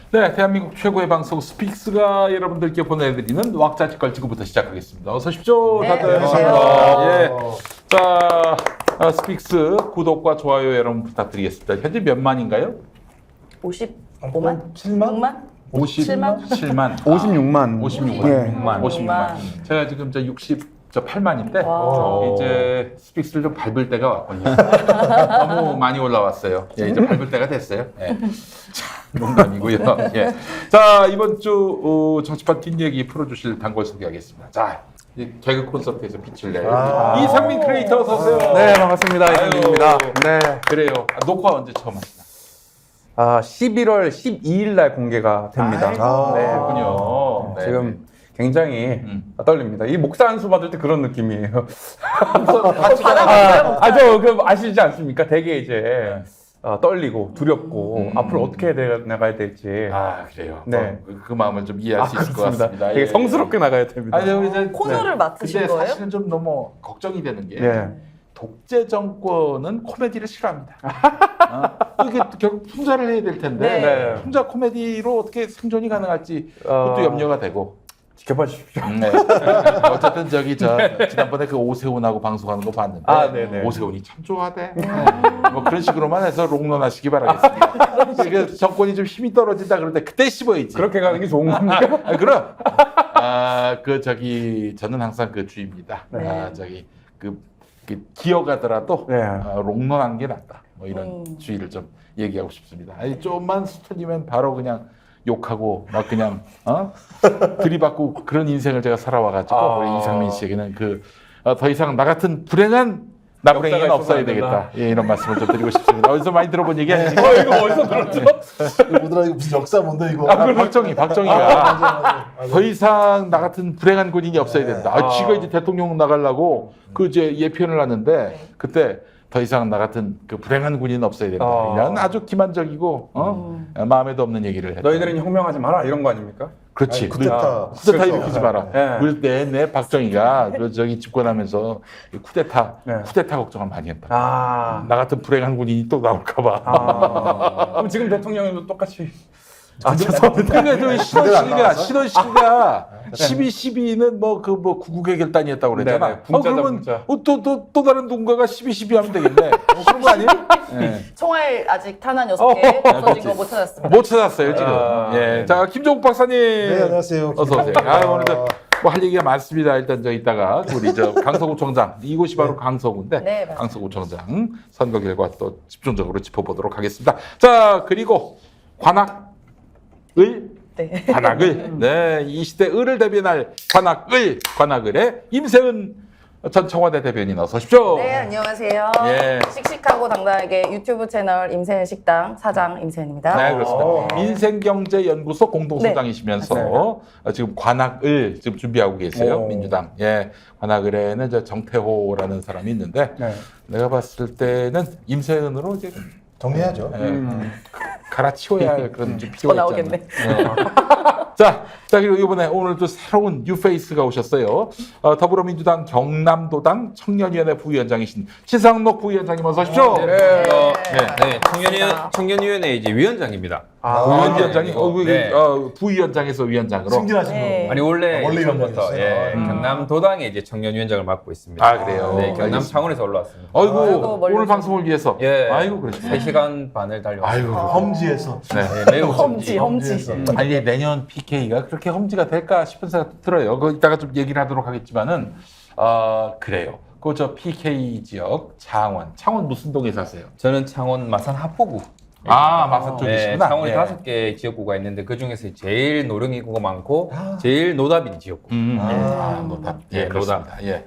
네, 대한민국 최고의 방송 스픽스가 여러분들께 보내드리는 왁자지껄 지금부터 시작하겠습니다. 어서 오십시오. 네, 다들. 안녕하세요. 예. 자, 스픽스 구독과 좋아요 여러분 부탁드리겠습니다. 현재 몇 만인가요? 55만? 7만? 6만? 57만. 56만. 56만. 56만. 만. 제가 지금 68만인데 와. 이제 스픽스를 좀 밟을 때가 왔거든요. 너무 많이 올라왔어요. 예, 이제 밟을 때가 됐어요. 예. 농담이고요. 예. 자, 이번 주 정치판 뒷얘기 풀어주실 단골 소개하겠습니다. 자, 이 개그 콘서트에서 빛을 낼 이상민 크리에이터 어서 오세요. 네, 반갑습니다. 이상민입니다. 아유. 네. 그래요. 녹화 언제 처음 하시나? 11월 12일 날 공개가 됩니다. 네, 네. 그렇군요. 네. 지금 굉장히 떨립니다. 이 목사 안수 받을 때 그런 느낌이에요. 저 아시지 않습니까? 되게 이제 떨리고 두렵고 앞으로 어떻게 나가야 될지. 아, 그래요. 네. 그 마음을 좀 이해할 수 있을 것 그렇습니다. 같습니다. 되게 예. 성스럽게 나가야 됩니다. 아니, 이제 코너를 맡으신 근데 거예요? 사실은 좀 너무 걱정이 되는 게 예. 독재 정권은 코미디를 싫어합니다. 이게 결국 풍자를 해야 될 텐데 네. 풍자 코미디로 어떻게 생존이 가능할지 그것도 염려가 되고. 지켜봐 주십시오. 네. 어쨌든 지난번에 그 오세훈하고 방송하는 거 봤는데 네네. 오세훈이 참 좋아하대. 뭐 그런 식으로만 해서 롱런하시기 바라겠습니다. 그러니까 정권이 좀 힘이 떨어진다 그럴 때 그때 씹어야지. 그렇게 가는 게 좋은 겁니까? 그럼 저는 항상 그 주의입니다. 네. 그 기어가더라도 네. 롱런하는 게 낫다. 뭐 이런 주의를 좀 얘기하고 싶습니다. 아니, 좀만 스쳐지면 바로 그냥 욕하고 막 그냥 들이받고 그런 인생을 제가 살아와가지고 우리 이상민 씨에게는 더 이상 나 같은 불행한 나부랭이는 없어야 되겠다. 예, 이런 말씀을 좀 드리고 싶습니다. 어디서 많이 들어본 얘기 아니시죠? 이거 어디서 들었죠? 이거 뭐더라 이거 무슨 역사 뭔데 이거? 박정희가 맞아. 더 이상 나 같은 불행한 군인이 없어야 된다. 지가 이제 대통령 나가려고 그 이제 예편을 하는데 그때 더 이상 나 같은 그 불행한 군인은 없어야 된다. 이런 아주 기만적이고 마음에도 없는 얘기를 했다. 너희들은 혁명하지 마라 이런 거 아닙니까? 그렇지. 아니, 쿠데타. 쿠데타 일으키지 마라. 네. 우리 내 박정희가 집권하면서 이 쿠데타 걱정을 많이 했다. 나 같은 불행한 군인이 또 나올까봐. 그럼 지금 대통령도 똑같이. 죄송합니다. 그러니까 신원식이가 네. 12.12는 뭐 구국의 결단이었다고 그랬잖아. 네네, 분짜다, 그러면 분짜. 또 다른 누군가가 12.12 하면 되겠네. 그런 거 아니에요? 네. 총알 아직 탄환 6개 터진 거 못 찾았습니다. 못 찾았어요 지금. 네. 자, 김종국 박사님. 네, 안녕하세요. 어서 오세요. 오늘도 뭐 할 얘기가 많습니다. 일단 이따가 우리 강서구청장 이곳이 바로 강서구인데 네, 맞습니다. 강서구청장 선거 결과 또 집중적으로 짚어보도록 하겠습니다. 자, 그리고 관악을 네, 이 시대 을을 대변할 관악을의 임세은 전 청와대 대변인 어서 오십시오. 네, 안녕하세요. 예. 씩씩하고 당당하게 유튜브 채널 임세은 식당 사장 임세은입니다. 네, 그렇습니다. 네. 민생경제연구소 공동소장이시면서 지금 관악을 지금 준비하고 계세요. 민주당. 예, 관악을에는 정태호라는 사람이 있는데 내가 봤을 때는 임세은으로 이제 정리해야죠. 갈아치워야 할 그런 좀 필요가 나오겠네. 있잖아요. 자, 그리고 이번에 오늘 또 새로운 뉴페이스가 오셨어요. 더불어민주당 경남도당 청년위원회 부위원장이신 신상록 부위원장님 어서 오십시오. 청년위원회 이제 위원장입니다. 부위원장이 네. 부위원장에서 위원장으로. 승진하신 네. 거. 아니 원래 원래 처음부터 위원장이었어요. 경남도당의 이제 청년위원장을 맡고 있습니다. 아, 그래요? 네, 경남 알겠습니다. 창원에서 올라왔습니다. 아이고, 아이고, 멀리 오늘 오셨네. 방송을 위해서. 예, 아이고, 그렇죠. 3시간 반을 달려왔습니다. 아이고, 험지에서. 네. 네, 매우 험지. 아니, 내년 PK가 그렇게 험지가 될까 싶은 생각도 들어요. 이따가 좀 얘기를 하도록 하겠지만은, 그래요. PK 지역 창원 무슨 동에 사세요? 저는 창원 마산 합포구. 마산 네, 쪽이시구나. 창원에 예. 5개 지역구가 있는데 그 중에서 제일 노령인구가 많고 제일 노답인 지역구. 노답. 예, 예, 그렇습니다. 예.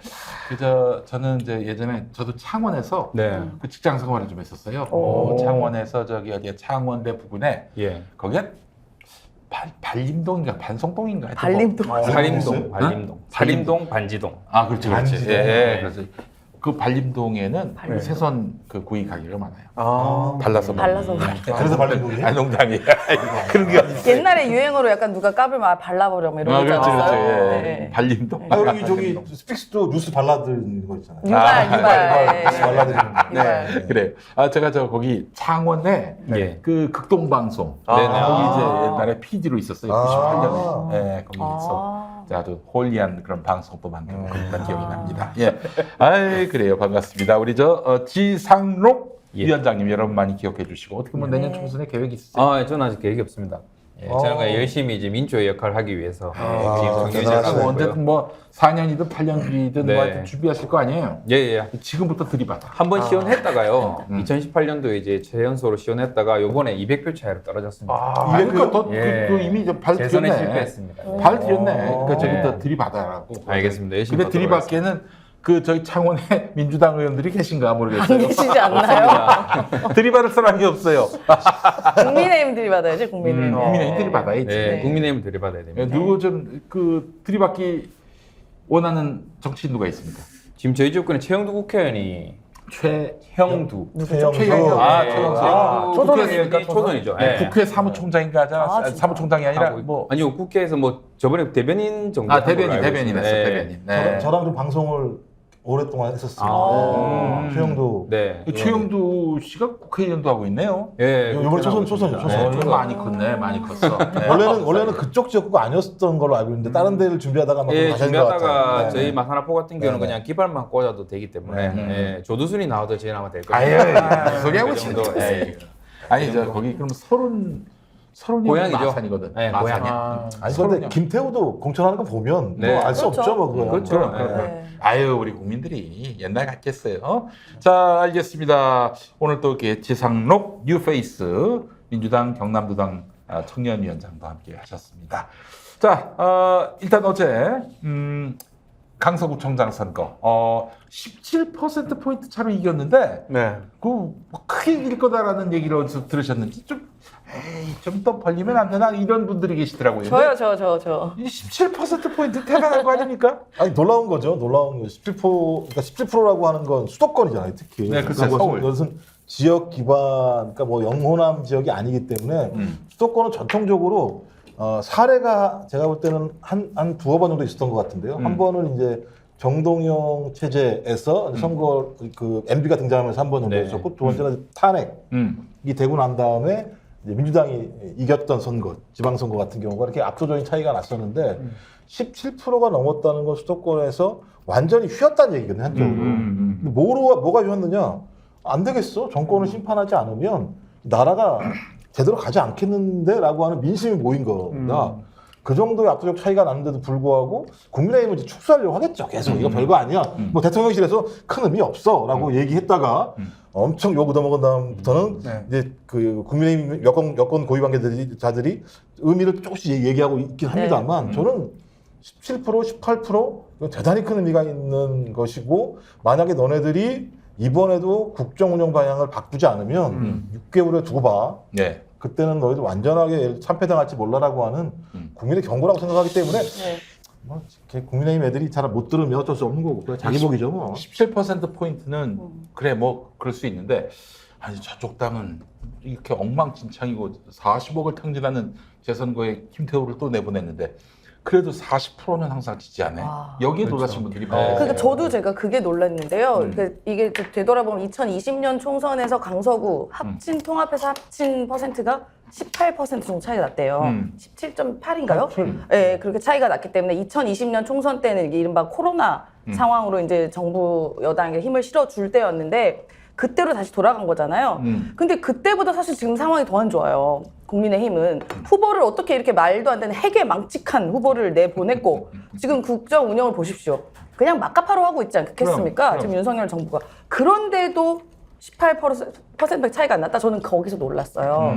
저는 이제 예전에 저도 창원에서 네. 그 직장 생활을 좀 했었어요. 창원에서 어디야 창원대 부근에 예. 거기가 발림동인가 반송동인가 발림동. 살림동, 어? 발림동, 살림동, 반지동. 그렇지. 반지동. 예, 그래서 그 발림동에는 발림동. 생선 그 구이 가게가 많아요. 아. 발라서 발라서 먹는. 그래서 발림동이에요? 아니 농담이에요. 그런 게 아니고. 옛날에 유행어로 약간 누가 까불 막 발라버려 뭐 이런 거 그렇죠, 그렇죠. 있잖아요. 예. 네. 발림동. 아, 여기 저기 스픽스도 뉴스 발라드는 거 있잖아요. 유발. 뉴스 발라드는 거. 유발. 그래. 제가 거기 창원에 예. 그 극동방송. 네네. 거기 이제 옛날에 PD로 있었어요. 아. 98년에. 예, 거기서 아주 홀리한 그런 방송도 만들고 그랬던 기억이 아. 납니다. 예. 아이, 그래요. 반갑습니다. 우리 지상록 예. 위원장님 여러분 많이 기억해 주시고 어떻게 보면 내년 총선에 계획 있으세요? 저는 아직 계획이 없습니다. 예, 저는 그냥 열심히 이제 민주의 역할을 하기 위해서 지금 대단하시네요. 정해져 있고요. 언제든 뭐 4년이든 8년 뒤든 네. 뭐 하여튼 준비하실 거 아니에요? 예. 지금부터 들이받아. 한 번 시연했다가요. 음. 2018년도에 이제 최연소로 시연했다가 요번에 200표 차이로 떨어졌습니다. 그러니까 또 예. 그 이미 이제 발 재선에 들였네. 실패했습니다. 발 들였네. 그러니까 저기 네. 또 들이받아라고. 알겠습니다. 열심히 근데 받도록 들이받기에는 그 저희 창원에 민주당 의원들이 계신가 안 모르겠어요. 계시지 않나요? 들이받을 사람이 없어요. 국민의힘들이 받아야지 국민의힘. 국민의힘 들이받아야지. 네, 네. 국민의힘을 들이받아야 됩니다. 누구 좀 그 들이받기 원하는 정치인 누가 있습니까? 지금 저희 조건에 최영두 국회의원이 최형두. 최영수. 최영수. 최영두 초선입니까? 국회의원이 초선이죠. 예. 국회 사무총장인가 하잖아. 아, 진짜? 사무총장이 아니라 하고 있고. 뭐. 아니요, 국회에서 뭐 저번에 대변인 정도 대변인 했어. 대변인. 네. 저랑 좀 방송을 오랫동안 했었어요. 아. 최영도. 네. 그 최영두 씨가 국회의원도 하고 있네요. 예. 이번에 초선이죠. 초선. 좀 많이 컸네. 많이 컸어. 네. 원래는 그쪽 지역구가 아니었던 걸로 알고 있는데 다른 데를 준비하다가 막 예, 가신 것 같아요. 준비하다가 네. 저희 마산하포 같은 경우는 네, 네. 그냥 깃발만 꽂아도 되기 때문에 예, 조두순이 나와도 지나가면 될 거예요. 아유, 그 소리하고 그 정도. 진짜. 예. 아니 저 거기 그럼 서른이 고향이죠. 마산이거든. 네, 마산이야. 아니 서른이요. 근데 김태우도 공천하는 거 보면 네. 뭐 알 수 그렇죠. 없죠, 뭐 그거. 그렇죠. 그럼. 네. 아유 우리 국민들이 옛날 같겠어요. 자 알겠습니다. 오늘 또 이렇게 지상록 뉴페이스 민주당 경남도당 청년위원장도 함께 하셨습니다. 자 일단 어제 강서구청장 선거 17% 포인트 차로 이겼는데 네. 뭐 크게 이길 거다라는 얘기를 어디서 들으셨는지 좀 더 벌리면 안 되나 이런 분들이 계시더라고요. 저요, 저. 이 17% 포인트 대단한 거 아닙니까? 아니 놀라운 거죠. 놀라운 거. 17%라고 하는 건 수도권이잖아요, 특히. 네, 글쎄, 그러니까 서울. 이것은 지역 기반, 그러니까 뭐 영호남 지역이 아니기 때문에 수도권은 전통적으로 사례가 제가 볼 때는 한 두어 번 정도 있었던 것 같은데요. 한 번은 이제 정동영 체제에서 선거 그 MB가 등장하면서 한 번 정도 네. 있었고 두 번째는 탄핵이 되고 난 다음에 이제 민주당이 이겼던 선거, 지방선거 같은 경우가 이렇게 압도적인 차이가 났었는데 17%가 넘었다는 건 수도권에서 완전히 휘었다는 얘기거든요, 한쪽으로. 근데 뭐가 휘었느냐? 안 되겠어. 정권을 심판하지 않으면 나라가 제대로 가지 않겠는데라고 하는 민심이 모인 겁니다. 그 정도의 압도적 차이가 나는데도 불구하고 국민의힘은 이제 축소하려고 하겠죠. 계속 이거 별거 아니야. 뭐 대통령실에서 큰 의미 없어라고 얘기했다가 엄청 욕 얻어먹은 다음부터는 네. 이제 그 국민의힘 여권 고위 관계자들이 의미를 조금씩 얘기하고 있긴 합니다만 저는 17%, 18% 이건 대단히 큰 의미가 있는 것이고 만약에 너네들이 이번에도 국정 운영 방향을 바꾸지 않으면 6개월에 두고 봐. 네. 그때는 너희들 완전하게 참패당할지 몰라라고 하는 국민의 경고라고 생각하기 때문에 네. 뭐 이렇게 국민의힘 애들이 잘 못 들으면 어쩔 수 없는 거고 그냥 자기 복이죠 뭐. 17% 포인트는 그래 뭐 그럴 수 있는데 아니 저쪽 당은 이렇게 엉망진창이고 40억을 탕진하는 재선거에 김태우를 또 내보냈는데 그래도 40%는 항상 지지하네. 여기에 놀라신 분들이 많아요. 그러니까 저도 제가 그게 놀랐는데요. 이게 되돌아보면 2020년 총선에서 강서구 통합해서 합친 퍼센트가 18% 정도 차이가 났대요. 17.8인가요? 네, 그렇게 차이가 났기 때문에 2020년 총선 때는 이게 이른바 코로나 상황으로 이제 정부 여당에 힘을 실어줄 때였는데 그때로 다시 돌아간 거잖아요. 근데 그때보다 사실 지금 상황이 더 안 좋아요. 국민의힘은 후보를 어떻게 이렇게 말도 안 되는 해괴망측한 후보를 내보냈고 지금 국정 운영을 보십시오. 그냥 막가파로 하고 있지 않겠습니까? 그럼. 지금 윤석열 정부가. 그런데도 18% 차이가 안 났다. 저는 거기서 놀랐어요.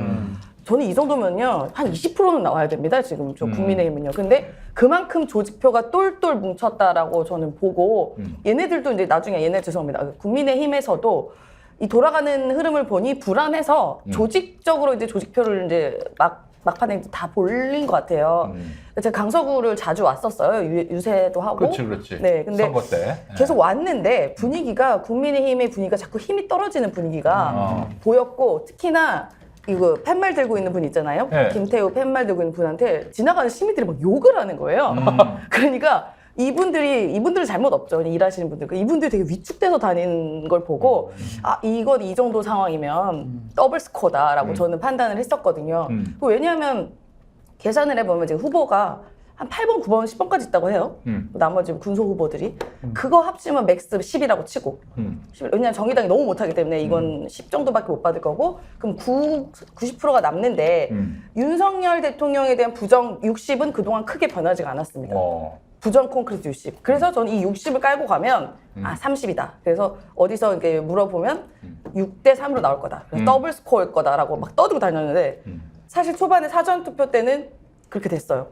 저는 이 정도면요 한 20%는 나와야 됩니다. 지금 저 국민의힘은요. 근데 그만큼 조직표가 똘똘 뭉쳤다라고 저는 보고 얘네들도 이제 나중에 죄송합니다. 국민의힘에서도 이 돌아가는 흐름을 보니 불안해서 조직적으로 이제 조직표를 이제 막 막판에 다 볼린 것 같아요. 제가 강서구를 자주 왔었어요. 유세도 하고. 그렇지. 네, 근데 선거 때. 계속 왔는데 분위기가 국민의힘의 분위기가 자꾸 힘이 떨어지는 분위기가 보였고 특히나 이거 팻말 들고 있는 분 있잖아요. 네. 김태우 팻말 들고 있는 분한테 지나가는 시민들이 막 욕을 하는 거예요. 그러니까 이분들 잘못 없죠. 그냥 일하시는 분들. 이분들이 되게 위축돼서 다니는 걸 보고 아 이건 이 정도 상황이면 더블 스코어다라고 저는 판단을 했었거든요. 왜냐하면 계산을 해보면 지금 후보가 한 8번, 9번, 10번까지 있다고 해요. 나머지 군소 후보들이. 그거 합치면 맥스 10이라고 치고. 10, 왜냐하면 정의당이 너무 못하기 때문에 이건 10 정도밖에 못 받을 거고 그럼 90%가 남는데 윤석열 대통령에 대한 부정 60은 그동안 크게 변하지가 않았습니다. 부정 콘크리트 60. 그래서 저는 이 60을 깔고 가면 아 30이다. 그래서 어디서 이렇게 물어보면 6대 3으로 나올 거다. 그래서 더블 스코어일 거다라고 막 떠들고 다녔는데 사실 초반에 사전 투표 때는 그렇게 됐어요.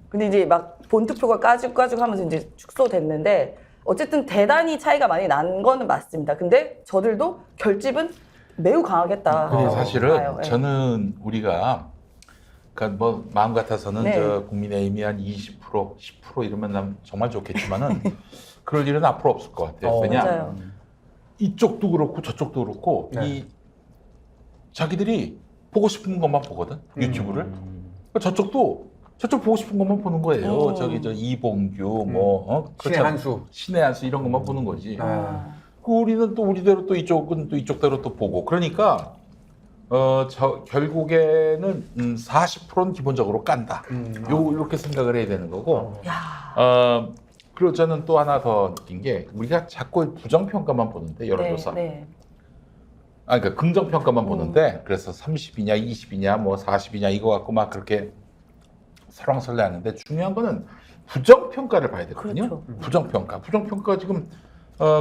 근데 이제 막 본투표가 까지고 하면서 이제 축소됐는데 어쨌든 대단히 차이가 많이 난 거는 맞습니다. 근데 저들도 결집은 매우 강하겠다. 근데 사실은 봐요. 네. 저는 우리가 그러니까 뭐 마음 같아서는 네. 저 국민의힘이 한 20%, 10% 이러면 난 정말 좋겠지만은 그럴 일은 앞으로 없을 것 같아요. 왜냐 맞아요. 이쪽도 그렇고 저쪽도 그렇고 이 자기들이 보고 싶은 것만 보거든 유튜브를. 저쪽 보고 싶은 것만 보는 거예요. 저기 저 이봉규 신의 한수. 신의 한수 이런 것만 보는 거지. 아. 우리는 또 우리대로 또 이쪽은 또 이쪽대로 또 보고 그러니까 결국에는 40%는 기본적으로 깐다. 이렇게 생각을 해야 되는 거고. 그리고 저는 또 하나 더 느낀 게 우리가 자꾸 부정평가만 보는데 여론조사. 네. 그러니까 긍정평가만 보는데 그래서 30이냐 20이냐 뭐 40이냐 이거 갖고 막 그렇게 설왕설래하는데 중요한 거는 부정평가를 봐야 되거든요. 그렇죠. 부정평가 지금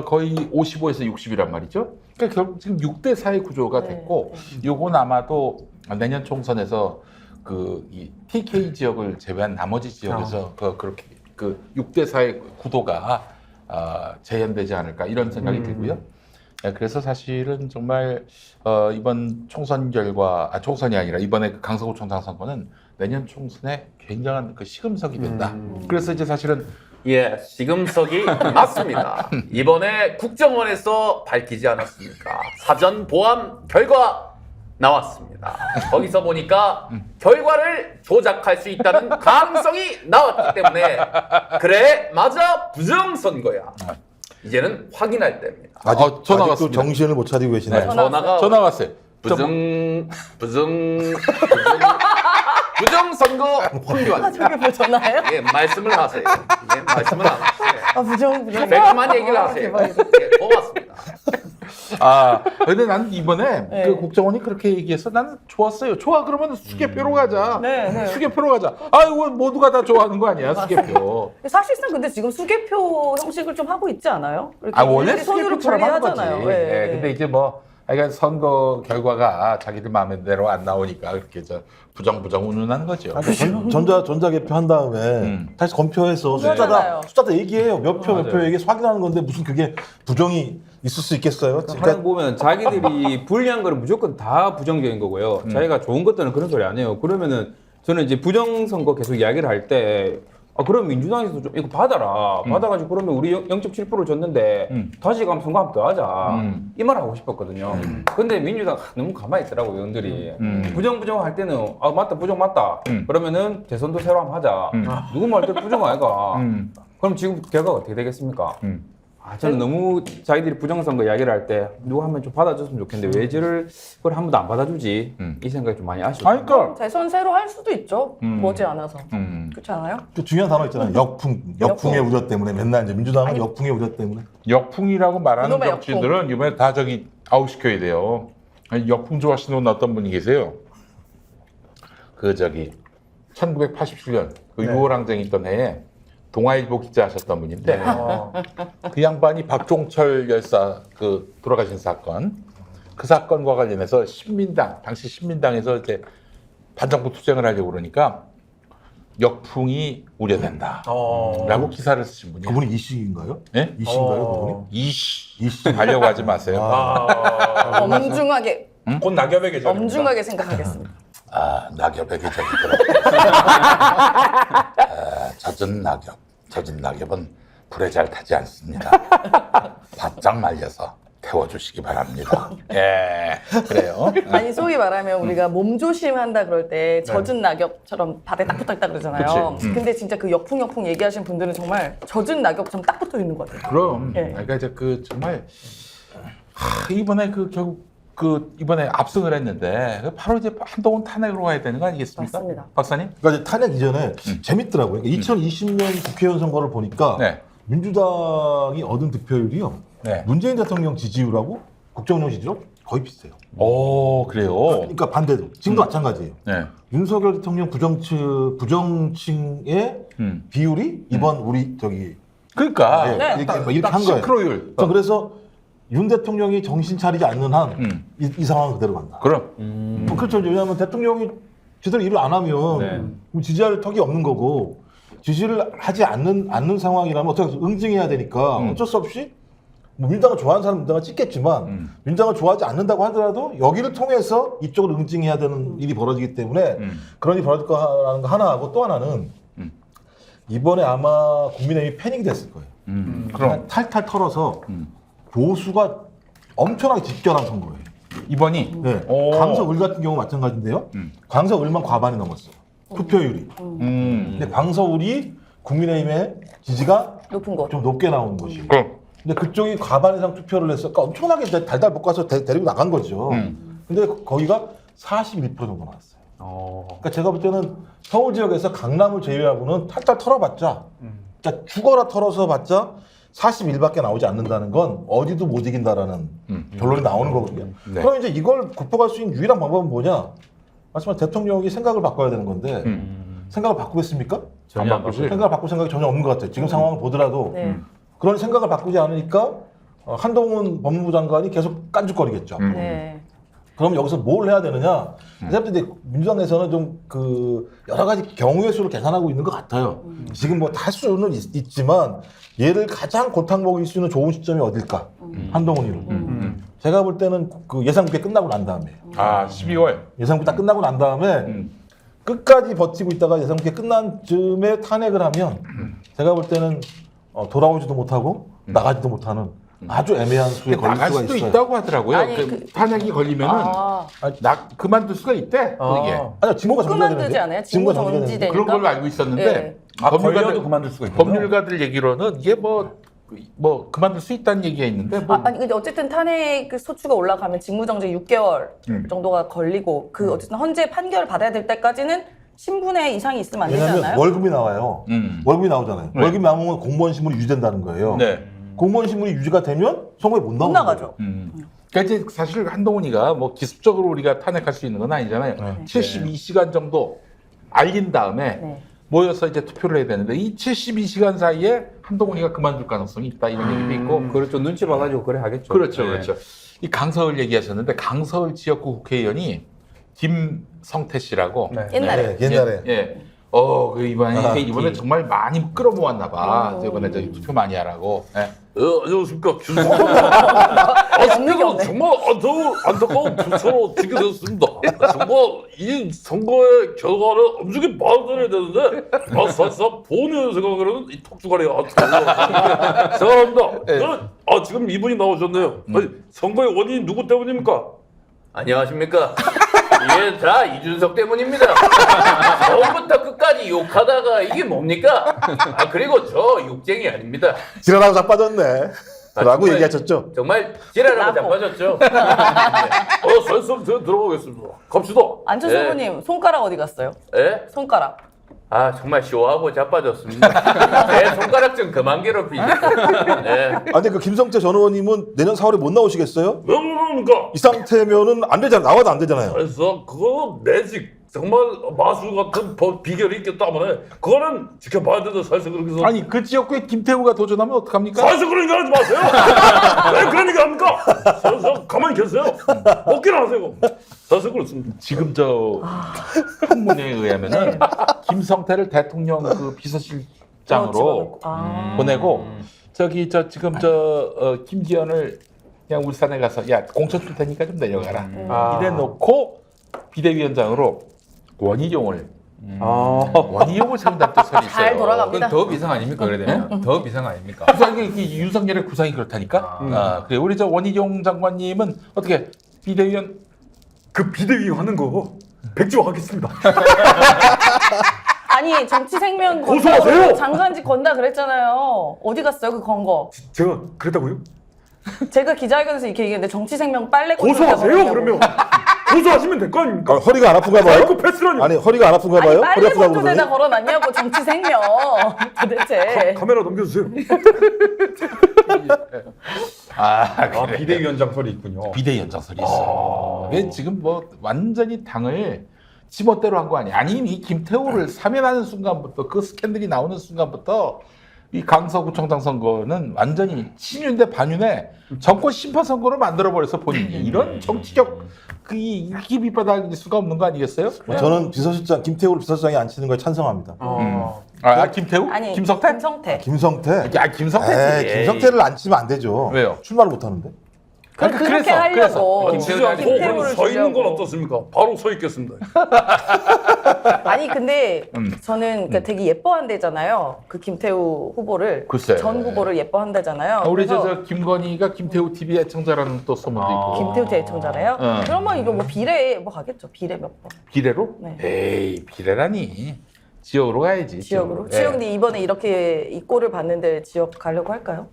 거의 55에서 60이란 말이죠. 그러니까 결국 지금 6대 4의 구조가 네. 됐고 요건 아마도 내년 총선에서 이 TK 지역을 제외한 나머지 지역에서 그렇게 6대 4의 구도가 재현되지 않을까 이런 생각이 들고요. 그래서 사실은 정말 이번 총선 결과 총선이 아니라 이번에 그 강서구 총장 선거는 내년 총선에 굉장한 그 시금석이 된다. 그래서 이제 사실은 예, 시금석이 맞습니다. 이번에 국정원에서 밝히지 않았습니까? 사전 보안 결과 나왔습니다. 거기서 보니까 결과를 조작할 수 있다는 가능성이 나왔기 때문에 그래, 맞아, 부정선거야. 이제는 확인할 때입니다. 아직도 전화 왔습니다. 정신을 못 차리고 계시나요? 전화가 전화 왔어요. 부정선거 확률. 저게 뭐 전화예요? 예, 말씀을 하세요. 예, 말씀을 안 하세요. 부정. 팩트만 얘기를 하세요. 대박이다. 예, 고맙습니다. 근데 나는 이번에 네. 그 국정원이 그렇게 얘기해서 나는 좋았어요. 좋아, 그러면 수개표로 가자. 네. 수개표로 가자. 이거 모두가 다 좋아하는 거 아니야, 수개표. 사실상 근데 지금 수개표 형식을 좀 하고 있지 않아요? 이렇게 원래 일일이 손으로 수개표처럼 하는 거지. 분리하잖아요. 네, 근데 이제 그러니까 선거 결과가 자기들 마음대로 안 나오니까 그렇게 부정 운운하는 거죠. 전자개표 한 다음에 다시 검표해서 그러잖아요. 숫자다 얘기해요. 몇 표 얘기해서 확인하는 건데 무슨 그게 부정이 있을 수 있겠어요? 하나 보면 자기들이 불리한 거는 무조건 다 부정적인 거고요. 자기가 좋은 것들은 그런 소리 안 해요. 그러면은 저는 이제 부정선거 계속 이야기를 할 때 그럼 민주당에서 좀 이거 받아라. 받아가지고 그러면 우리 0.7%를 줬는데 다시 가면 선거 한 번 더 하자. 이 말 하고 싶었거든요. 근데 민주당 너무 가만히 있더라고요, 의원들이. 부정 할 때는 맞다, 부정 맞다. 그러면은 대선도 새로 한번 하자. 누구 말대로 부정 아이가. 그럼 지금 결과가 어떻게 되겠습니까? 저는 너무 자기들이 부정선거 이야기를 할 때 누가 한번 좀 받아줬으면 좋겠는데 왜 그걸 한 번도 안 받아주지? 이 생각이 좀 많이 아쉬워요. 그러니까 대선 새로 할 수도 있죠. 머지않아서. 그렇지 않아요? 그 중요한 단어 있잖아요. 역풍의 우려 때문에 맨날 이제 민주당은 역풍의 우려 때문에. 역풍이라고 말하는 그놈의 정치인들은 이번에 다 아웃시켜야 돼요. 역풍 좋아하시는 어떤 분이 계세요. 1987년 그 6월 항쟁이 있던 해에 동아일보 기자 하셨던 분인데 그 양반이 박종철 열사 돌아가신 사건 그 사건과 관련해서 당시 신민당에서 이제 반정부 투쟁을 하려고 그러니까 역풍이 우려된다라고 기사를 쓰신 분이에요. 그분이 이씨인가요? 네? 이씨인가요, 그분이? 이씨 하려고 하지 마세요. 엄중하게 곧 낙엽의 계절입니다. 엄중하게 생각하겠습니다. 낙엽의 계절이 들어. 젖은 낙엽은 불에 잘 타지 않습니다. 바짝 말려서 태워주시기 바랍니다. 예, 그래요. 아니 소위 말하면 우리가 몸조심한다 그럴 때 젖은 낙엽처럼 바다에 딱 붙어 있다 그러잖아요. 그치. 근데 진짜 그 역풍 얘기하시는 분들은 정말 젖은 낙엽처럼 딱 붙어 있는 것 같아요. 그럼 예. 그러니까 이제 그 정말 이번에 그 결국 그 이번에 압승을 했는데 바로 이제 한동훈 탄핵으로 가야 되는 거 아니겠습니까? 맞습니다. 박사님? 그러니까 이제 탄핵 이전에 재밌더라고요. 그러니까 2020년 국회의원 선거를 보니까 네. 민주당이 얻은 득표율이요. 네. 문재인 대통령 지지율하고 국정농 지지율 거의 비슷해요. 오, 그래요. 그러니까 반대로 지금도 마찬가지예요. 네. 윤석열 대통령 부정층의 비율이 이번 우리 저기 그러니까 예, 네. 이렇게 한 거예요. 10%율. 그래서 윤 대통령이 정신 차리지 않는 한 이 상황은 그대로 간다. 그럼 그렇죠. 왜냐하면 대통령이 제대로 일을 안 하면 그럼 지지할 턱이 없는 거고 지지를 하지 않는 상황이라면 어떻게 응징해야 되니까 어쩔 수 없이 뭐 민주당을 좋아하는 사람 민주당을 찍겠지만 민주당을 좋아하지 않는다고 하더라도 여기를 통해서 이쪽을 응징해야 되는 일이 벌어지기 때문에 그런 일이 벌어질 거라는 거 하나 하고 또 하나는 이번에 아마 국민의힘이 패닉이 됐을 거예요. 그럼 탈탈 털어서 보수가 엄청나게 집결한 선거예요. 이번이 네. 오. 광석을 같은 경우 마찬가지인데요. 광석을만 과반이 넘었어요. 투표율이. 근데 광석울이 국민의힘의 지지가 높은 곳. 좀 높게 나오는 것이고. 그럼 근데 그쪽이 과반 이상 투표를 했으니까 그러니까 엄청나게 달달 볶아서 데리고 나간 거죠. 근데 거기가 41% 정도 나왔어요. 그러니까 제가 볼 때는 서울 지역에서 강남을 제외하고는 탈탈 털어봤자, 그러니까 죽어라 털어서 봤자 41밖에 나오지 않는다는 건 어디도 못 이긴다라는 결론이 나오는 거거든요. 네. 그럼 이제 이걸 극복할 수 있는 유일한 방법은 뭐냐? 말씀하신 대통령이 생각을 바꿔야 되는 건데 생각을 바꾸겠습니까? 안 바꾸지. 생각을 바꿀 생각이 전혀 없는 것 같아요. 지금 상황을 보더라도 네. 그런 생각을 바꾸지 않으니까 한동훈 법무부 장관이 계속 깐죽거리겠죠. 네. 그럼 여기서 뭘 해야 되느냐? 근데 민주당 내에서는 좀 그 여러 가지 경우의 수를 계산하고 있는 것 같아요. 지금 뭐 할 수는 있지만 얘를 가장 골탕 먹일 수 있는 좋은 시점이 어딜까? 한동훈이로. 제가 볼 때는 그 예상국회 끝나고 난 다음에 12월. 예상국회 딱 끝나고 난 다음에 끝까지 버티고 있다가 예상국회 끝난 즈음에 탄핵을 하면 제가 볼 때는 돌아오지도 못하고 나가지도 못하는 아주 애매한 수에 걸릴 나갈 수가 수도 있어요. 있다고 하더라고요. 아니, 탄핵이 걸리면은 그만둘 수가 있대. 또 이게 아니요, 직무가 정지가 그만두지 되는데. 않아요? 직무 정지가 되는데. 정지되니까. 그런 걸로 알고 있었는데 네. 걸려도 그만둘 수가 있군요. 법률가들 얘기로는 이게 뭐 그만둘 수 있다는 얘기가 있는데 뭐 아니 근데 어쨌든 탄핵 그 소추가 올라가면 직무정지 6개월 정도가 걸리고 그 어쨌든 헌재 판결을 받아야 될 때까지는 신분의 이상이 있으면 안 되지 왜냐하면 않아요? 월급이 나와요. 월급이 나오잖아요. 네. 월급이 나오면 공무원 신분이 유지된다는 거예요. 네. 공무원 신분이 유지가 되면 선거에 못 못 나오는 나가죠. 그러니까 이제 사실 한동훈이가 뭐 기습적으로 우리가 탄핵할 수 있는 건 아니잖아요. 72시간 정도 알린 다음에 네. 모여서 이제 투표를 해야 되는데 이 72시간 사이에 한동훈이가 그만둘 가능성이 있다 이런 얘기도 있고 그렇죠. 눈치 봐가지고 그래 하겠죠. 그렇죠, 네. 그렇죠. 이 강서울 얘기하셨는데 강서울 지역구 국회의원이 김성태 씨라고 네. 옛날에. 네, 옛날에. 예. 그 이번에 정말 많이 끌어모았나 봐. 이번에 저기 투표 많이 하라고. 예. 안녕하십니까. 영역이 없네. 정말 안타까운 투표로 지게 되었습니다. 정말 이 선거의 결과를 엄중히 받아들여야 되는데 사실상 본인의 생각으로는 이 턱주가리가 생각합니다. 저는 지금 이분이 나오셨네요. 아니, 선거의 원인이 누구 때문입니까? 안녕하십니까. 이게 다 이준석 때문입니다. 처음부터 끝까지 욕하다가 이게 뭡니까? 그리고 저 욕쟁이 아닙니다. 지랄하고 자빠졌네. 라고 정말- 얘기하셨죠. 정말 지랄하고 자빠졌죠. 살성 제가 들어가겠습니다. 갑시다. 안철수 네. 후보님 손가락 어디 갔어요? 예? 손가락. 정말 쇼하고 자빠졌습니다. 제 손가락 좀 그만 괴롭히세요. 예. 근데 그 김성태 전 의원님은 내년 4월에 못 나오시겠어요? 왜 그러니까? 이 상태면은 안 되잖아요. 나와도 안 되잖아요. 그래서 그거 매직 정말 마술 같은 비결이 있기 때문에 그거는 지켜봐야 된다. 사실 그렇게 해서 아니 그 지역구에 김태우가 도전하면 어떡합니까? 사실 그런 얘기 하지 마세요. 왜 그런 얘기 합니까? 사실 가만히 계세요. 먹기나 하세요. 사실 그렇습니다. 지금 저 한문에 의하면은 김성태를 대통령 그 비서실장으로 보내고 저기 지금 김기현을 그냥 울산에 가서 야 공천 줄 테니까 좀 내려가라 이래 놓고 비대위원장으로 원희룡을 아. 원희룡을 세운다는 또 설이 있어요. 잘 돌아갑니다. 그건 더 비상 아닙니까? 그래 되면 더 비상 아닙니까? 구상이 이게 윤석열의 구상이 그렇다니까. 그래 우리 저 원희룡 장관님은 어떻게 비대위원 그 비대위 하는 거 백지화하겠습니다. 아니 정치 생명 고소하세요! 건다고 장관직 건다 그랬잖아요. 어디 갔어요 그 건 거? 제가 그랬다고요? 제가 기자회견에서 이렇게 얘기했는데 정치 생명 빨래 고소하세요 그러면. 고소하시면 될 거 아닙니까? 허리가 안 아픈가 봐요? 사이코패스라니. 아니 허리가 안 아픈가 아니 봐요? 허리 빨래 아프다고 건조대다 그러더니. 걸어놨냐고 정치 생명 도대체. 카메라 넘겨주세요. 아 그래. 아, 비대위원장 설이 있군요. 비대위원 장설이 있어. 이게 지금 뭐 완전히 당을 지멋대로 한 거 아니야. 아니 이 김태호를 사면하는 순간부터 그 스캔들이 나오는 순간부터 이 강서구청장 선거는 완전히 친윤 대 반윤의 정권 심판 선거로 만들어 버려서 본인이 이런 정치적 그 이기 밑바닥일 수가 없는 거 아니겠어요? 저는 비서실장 김태우를 비서실장에 앉히는 걸 찬성합니다. 김태우? 아니 김성태? 김성태. 김성태. 김성태지. 김성태를 앉히면 안 되죠. 왜요? 출마를 못 하는데. 그렇게 하려고 그럼 서 있는 건 주려고. 어떻습니까? 바로 서 있겠습니다. 아니 근데 저는 그러니까 음. 되게 예뻐한대잖아요. 그 김태우 후보를 글쎄. 전 후보를 예뻐한대잖아요. 우리 그래서 저 김건희가 김태우 TV 애청자라는 또 소문도 있고. 김태우 대청자래요. 그러면 이거 뭐 비례 뭐 가겠죠. 비례 몇 번. 비례로? 네. 에이 비례라니. 지역으로 가야지. 지역으로. 예. 지역 근데 이번에 이렇게 이 꼴을 봤는데 지역 가려고 할까요?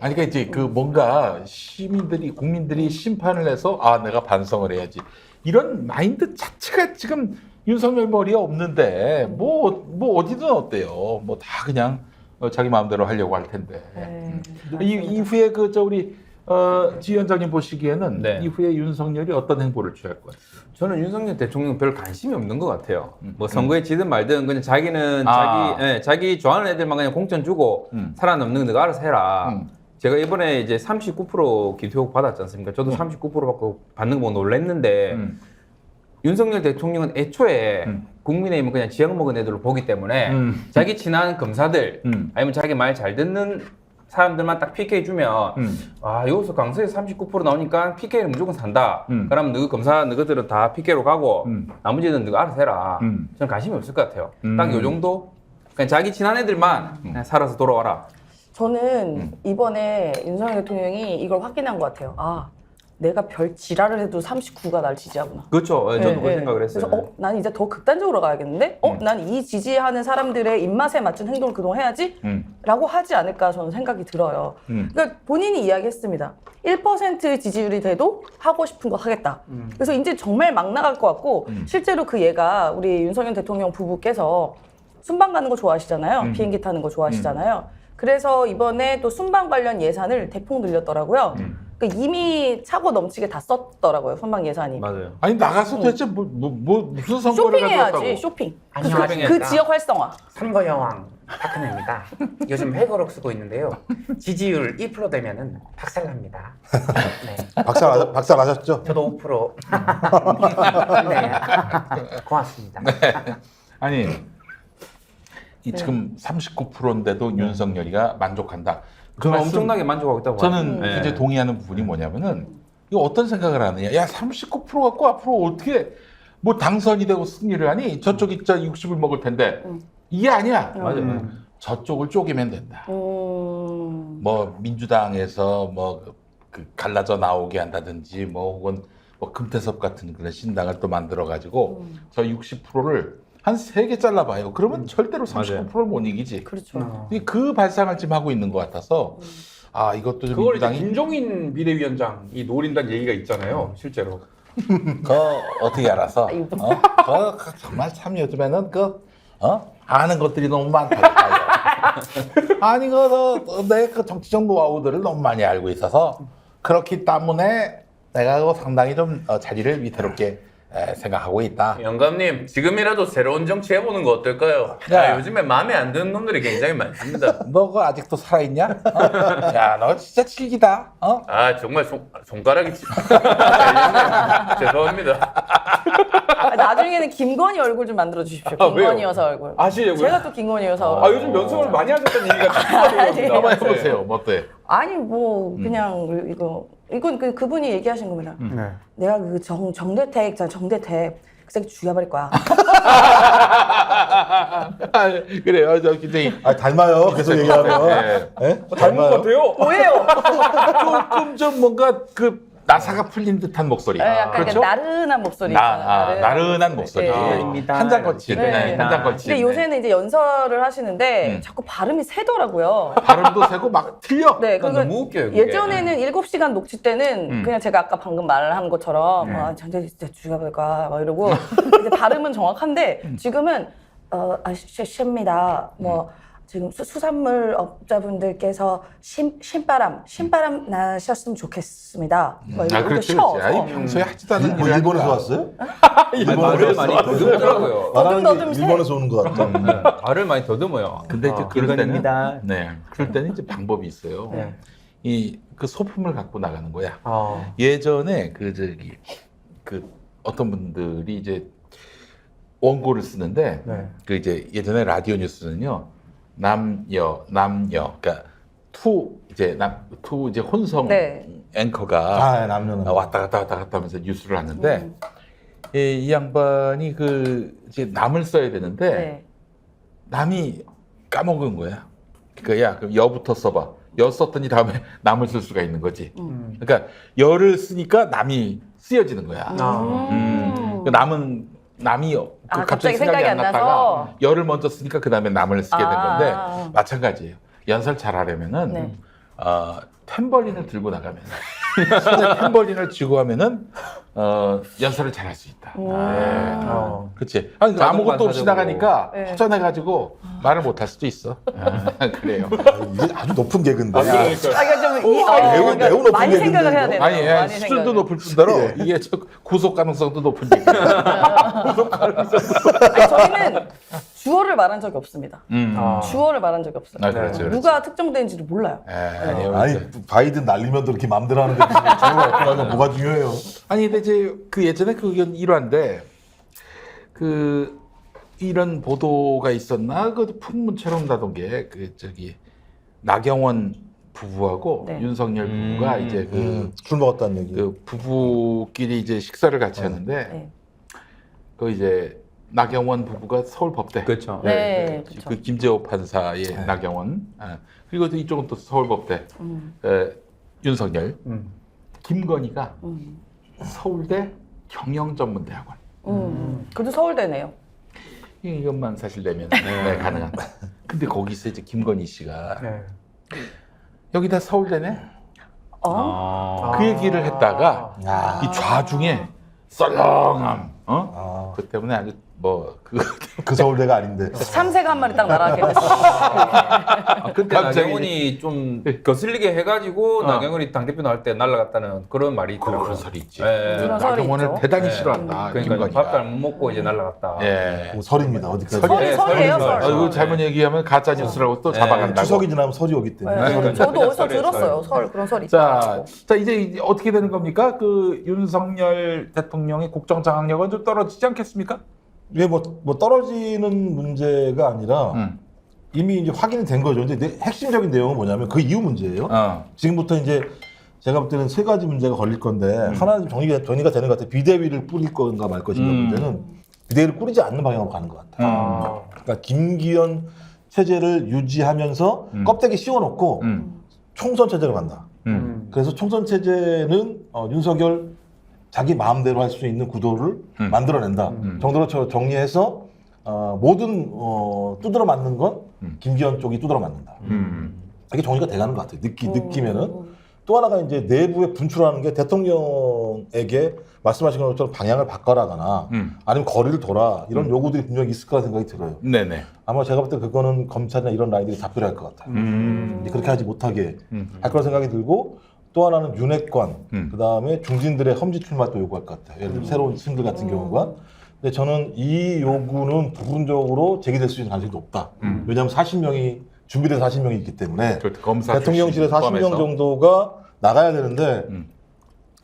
아니 그러니까 이제 그 뭔가 시민들이 국민들이 심판을 해서 아 내가 반성을 해야지 이런 마인드 자체가 지금 윤석열 머리에 없는데 뭐 어디든 어때요. 뭐 다 그냥 자기 마음대로 하려고 할 텐데. 이후에 그 저 우리 지 위원장님 보시기에는 네. 이후에 윤석열이 어떤 행보를 취할 것 같아요? 저는 윤석열 대통령 별 관심이 없는 것 같아요. 뭐 선거에 지든 말든 그냥 자기는 자기 좋아하는 애들만 그냥 공천 주고 살아남는 거 알아서 해라. 제가 이번에 이제 39% 기투욕 받았지 않습니까? 저도 39% 받고 받는 거 보고 놀랬는데 윤석열 대통령은 애초에 국민의힘은 그냥 지역 먹은 애들로 보기 때문에 자기 친한 검사들 아니면 자기 말 잘 듣는 사람들만 딱 PK 주면 아 여기서 강서에 39% 나오니까 PK는 무조건 산다. 그러면 너희 검사 너희들은 다 PK로 가고 나머지는 너가 알아서 해라. 저는 관심이 없을 것 같아요. 딱 요 정도. 그냥 자기 친한 애들만 그냥 살아서 돌아와라. 저는 이번에 윤석열 대통령이 이걸 확인한 것 같아요. 아, 내가 별 지랄을 해도 39가 날 지지하구나. 그렇죠. 저도 네, 그런 네. 생각을 했어요. 그래서 난 이제 더 극단적으로 가야겠는데? 난 이 지지하는 사람들의 입맛에 맞춘 행동을 그동안 해야지? 라고 하지 않을까 저는 생각이 들어요. 그러니까 본인이 이야기했습니다. 1% 지지율이 돼도 하고 싶은 거 하겠다. 그래서 이제 정말 막 나갈 것 같고 실제로 그 얘가 우리 윤석열 대통령 부부께서 순방 가는 거 좋아하시잖아요. 비행기 타는 거 좋아하시잖아요. 그래서 이번에 또 순방 관련 예산을 대폭 늘렸더라고요. 그러니까 이미 차고 넘치게 다 썼더라고요. 순방 예산이. 맞아요. 아니 나가서 도대체 무슨 선거를 쇼핑해야지. 가져왔다고? 쇼핑. 안녕하십니까. 그 지역 활성화. 선거 여왕 박근혜입니다. 요즘 회고록 쓰고 있는데요. 지지율 1% 되면은 박살납니다. 네. 박살나셨죠? 저도 5%. 네. 고맙습니다. 아니 이 지금 39%인데도 윤석열이가 만족한다. 그 저는 말씀 엄청나게 만족하고 있다고 봐요. 저는 네. 이제 동의하는 부분이 뭐냐면은 이거 어떤 생각을 하느냐. 야 39% 갖고 앞으로 어떻게 뭐 당선이 되고 승리를 하니 저쪽이 진짜 60을 먹을 텐데 이게 아니야. 맞아요. 저쪽을 쪼개면 된다. 뭐 민주당에서 뭐 그 갈라져 나오게 한다든지 뭐 혹은 뭐 금태섭 같은 그런 신당을 또 만들어 가지고 저 60%를 한 3개 잘라봐요. 그러면 절대로 39%를 못 이기지. 그렇죠. 그 발상을 지금 하고 있는 것 같아서 아 이것도 좀 그걸 이제 민주당이 김종인 비대위원장이 노린다는 얘기가 있잖아요. 실제로. 어떻게 알아서? 정말 참 요즘에는 아는 것들이 너무 많다. 아니 내 그 정치적 노하우들을 너무 많이 알고 있어서 그렇기 때문에 내가 상당히 좀 자리를 위태롭게 생각하고 있다. 영감님 지금이라도 새로운 정치 해보는 거 어떨까요? 야, 요즘에 마음에 안 드는 놈들이 굉장히 많습니다. 너가 아직도 살아있냐? 야, 너 진짜 질기다. 아 정말 손가락이 잘렸네요. 죄송합니다. 나중에는 김건희 얼굴 좀 만들어 주십시오. 김건희 여사 얼굴. 아시려고요? 제가 또 김건희 여사 아 얼굴. 요즘 면접을 많이 하셨다는 얘기가 아니, 한번 해보세요. 뭐 어때? 아니 뭐 그냥 이건 그분이 얘기하신 겁니다. 네. 내가 그 정대택 있잖아. 정대택 박사기 죽여버릴 거야. 그래요. 저 굉장히 아, 닮아요. 계속 얘기하면. 예? 닮은 것 같아요. 뭐예요? 조금 좀 뭔가 그 나사가 풀린 듯한 목소리. 약간 그렇죠? 나른한 목소리 있잖아요. 나른한 목소리. 네. 한장 거친. 네. 한장 거친. 근데 요새는 이제 연설을 하시는데 자꾸 발음이 새더라고요. 발음도 세고 막 틀려. 네, 그건 그러니까 너무 웃겨요. 그게. 예전에는 7시간 녹취 때는 그냥 제가 아까 방금 말한 것처럼 전체 진짜 죽여볼까 막 이러고 이제 발음은 정확한데 지금은 쉽니다. 뭐 지금 수산물 업자분들께서 신바람 나셨으면 좋겠습니다. 뭐 이렇게 그렇지. 쉬어서. 아니, 평소에 하지도 않은 뭐 일을 일본에서 하니까. 왔어요? 말을 많이 더듬더라고요. 더듬 새. 일본에서 오는 것 같다. 말을 많이 더듬어요. 근데 이제 그럴 때는 일본입니다. 그럴 때는 이제 방법이 있어요. 네. 이 그 소품을 갖고 나가는 거야. 아. 예전에 그 어떤 분들이 이제 원고를 쓰는데 네. 그 이제 예전에 라디오 뉴스는요 남녀 그러니까 투 이제 혼성 네. 앵커가 아, 남녀는. 왔다 갔다 하면서 뉴스를 하는데 이 양반이 그 이제 남을 써야 되는데 네. 남이 까먹은 거야. 그러니까 야 그럼 여부터 써봐. 여 썼더니 다음에 남을 쓸 수가 있는 거지. 그러니까 여를 쓰니까 남이 쓰여지는 거야. 그 남이 갑자기 생각이 안 났다가 나서. 여를 먼저 쓰니까 그 다음에 남을 쓰게 된 건데 아. 마찬가지예요. 연설 잘하려면은 네. 탬버린을 들고 나가면 손에 탬버린을 쥐고 하면은 연설을 잘할 수 있다. 그렇지. 아니, 자동반 아무것도 없이 사정으로. 나가니까 네. 허전해가지고 말을 못할 수도 있어. 그래요. 이게 아주 높은 개그인데. 그러니까 좀 매우 높은 많이 얘기인데, 생각을 해야 이거? 되네요. 아니, 많이 수준도 생각을. 높을 뿐더러 이게 구속 가능성도 높은 얘기예요. 아니, 저희는 주어를 말한 적이 없습니다. 주어를 말한 적이 없어요. 그렇죠. 누가 특정된지를 몰라요. 아니요. 아니, 바이든 날리면 또 이렇게 맘대로 하는데 무슨 저거 없고 하면 뭐가 중요해요? 아니 근데 이제 그 예전에 그 의견 일환데 이런 보도가 있었나 그 풍문처럼 나던 게 나경원 부부하고 네. 윤석열 부부가 이제 술 먹었다는 얘기. 그 부부끼리 이제 식사를 같이 하는데 네. 그 이제 나경원 부부가 서울법대 그렇죠. 네, 그렇죠. 그 김재호 판사의 나경원 그리고 또 이쪽은 또 서울법대 윤석열 김건희가 서울대 경영전문대학원 그래도 서울대네요. 이것만 사실 내면 가능한. 근데 거기서 이제 김건희 씨가 네. 여기다 서울대네 그 얘기를 했다가 이 좌중에 썰렁함 그 때문에 아주 그 서울대가 아닌데. 참새가 한 마리 딱 날아가게 됐어. 그때 갑자기 나경원이 좀 거슬리게 해가지고 나경원이 당대표 나올 때 날아갔다는 그런 말이 있더라고요. 그런 설이 있지. 예. 그런 설이 나경원을 있죠. 대단히 싫어한다. 그러니까 김건희가. 밥 잘 못 먹고 이제 날아갔다. 예. 뭐 설입니다. 어디까지. 설이에요, 설. 이거 잘못 얘기하면 가짜 뉴스라고 또 잡아간다고. 추석이 지나면 설이 오기 때문에. 네, 저도 어디서 설이에요, 들었어요. 설 그런 설이 자, 있다고. 자 이제 어떻게 되는 겁니까? 그 윤석열 대통령의 국정 장악력은 좀 떨어지지 않겠습니까? 이게 뭐 떨어지는 문제가 아니라 이미 이제 확인이 된 거죠. 근데 핵심적인 내용은 뭐냐면 그 이후 문제예요. 지금부터 이제 제가 볼 때는 세 가지 문제가 걸릴 건데 하나는 정리가 되는 것 같아요. 비대위를 뿌릴 건가 말 것인가 문제는 비대위를 꾸리지 않는 방향으로 가는 것 같아요. 그러니까 김기현 체제를 유지하면서 껍데기 씌워놓고 총선 체제로 간다. 그래서 총선 체제는 윤석열 자기 마음대로 할 수 있는 구도를 만들어낸다 정도로 정리해서 모든 두드러 맞는 건 김기현 쪽이 두드러 맞는다. 이게 정리가 돼가는 것 같아요. 느끼면은 또 하나가 이제 내부에 분출하는 게 대통령에게 말씀하신 것처럼 방향을 바꿔라거나 아니면 거리를 둬라 이런 요구들이 분명히 있을 거라 생각이 들어요. 네네. 아마 제가 볼 때 그거는 검찰이나 이런 라인들이 답변을 할 것 같아요. 이제 그렇게 하지 못하게 할 거라 생각이 들고 또 하나는 윤핵관, 그 다음에 중진들의 험지 출마도 요구할 것 같아요. 예를 들면 새로운 승들 같은 경우가. 근데 저는 이 요구는 부분적으로 제기될 수 있는 가능성이 높다. 왜냐하면 40명이 준비된 40명이 있기 때문에 검사 대통령실에 40명 정도가 나가야 되는데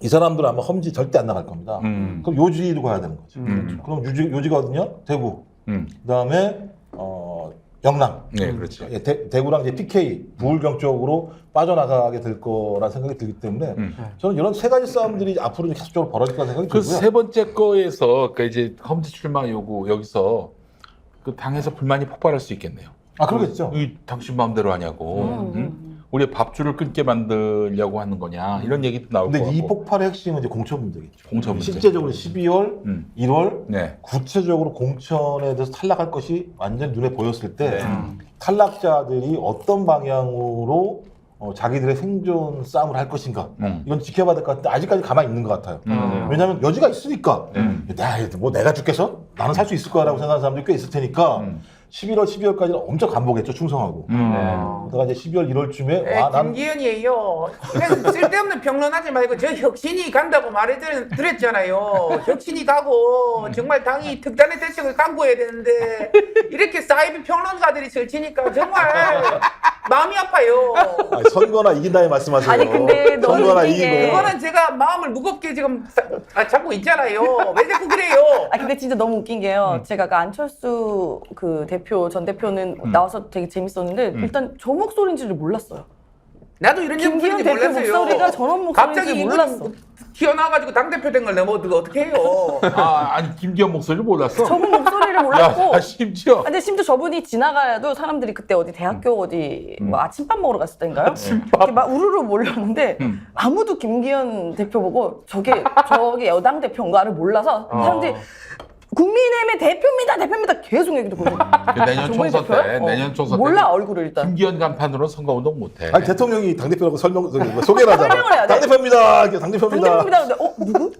이 사람들은 아마 험지 절대 안 나갈 겁니다. 그럼 요지로 가야 되는 거죠. 그럼 요지가 어디냐? 대구. 그 다음에 영남. 네, 그렇죠. 예, 대구랑 이제 PK 부울경 쪽으로 빠져나가게 될 거라는 생각이 들기 때문에 저는 이런 세 가지 싸움들이 앞으로 계속적으로 벌어질 거라는 생각이 그 들고요. 세 번째 거에서 그 이제 험지 출마 요구 여기서 그 당에서 불만이 폭발할 수 있겠네요. 아 그러겠죠. 이 당신 마음대로 하냐고. 응? 우리 밥줄을 끊게 만들려고 하는 거냐 이런 얘기도 나올 근데 거고. 이 폭발의 핵심은 이제 공천 문제겠죠. 공천 문제. 실제적으로 12월, 1월 네. 구체적으로 공천에 대해서 탈락할 것이 완전 눈에 보였을 때 네. 탈락자들이 어떤 방향으로 자기들의 생존 싸움을 할 것인가 이건 지켜봐야 될 것 같은데 아직까지 가만히 있는 것 같아요. 왜냐하면 여지가 있으니까 내가 죽겠어? 나는 살 수 있을 거라고 생각하는 사람들이 꽤 있을 테니까 11월, 12월까지는 엄청 반복했죠. 충성하고. 그러다가 이제 12월, 1월쯤에 난 김기현이에요. 그래서 쓸데없는 평론하지 말고 저 혁신이 간다고 말해드렸잖아요. 혁신이 가고 정말 당이 특단의 대책을 강구해야 되는데 이렇게 사이비 평론가들이 설치니까 정말 마음이 아파요. 아니, 선거나 이긴다에 말씀하세요. 아니, 근데 너무 선거나 웃긴 게 이기고. 그거는 제가 마음을 무겁게 지금 잡고 있잖아요. 왜 자꾸 그래요? 근데 진짜 너무 웃긴 게요. 제가 아까 안철수 그 전 대표는 나와서 되게 재밌었는데 일단 저 목소리인지를 몰랐어요. 나도 이런 김기현 목소리인지 대표 몰랐어요. 목소리가 저런 목소리인지 갑자기 몰랐어. 튀어나와가지고 당대표 된 걸 내가 어떻게 해요? 아니 김기현 목소리를 몰랐어. 저분 목소리를 몰랐고. 야, 심지어. 근데 심지어 저분이 지나가도 사람들이 그때 어디 대학교 어디 뭐 아침밥 먹으러 갔을 때인가요? 이렇게 막 우르르 몰렸는데 아무도 김기현 대표 보고 저게 여당 대표인가를 몰라서 사람들이 국민의힘의 대표입니다 계속 얘기 듣고 그 내년 총선 때 내년 총선 때 몰라 얼굴을 일단 김기현 간판으로 선거운동 못해. 아니 대통령이 당대표라고 소개를 하잖아. 설명을 해야 돼. 당대표입니다. 이렇게 당대표입니다. 당대표입니다. 근데 누구?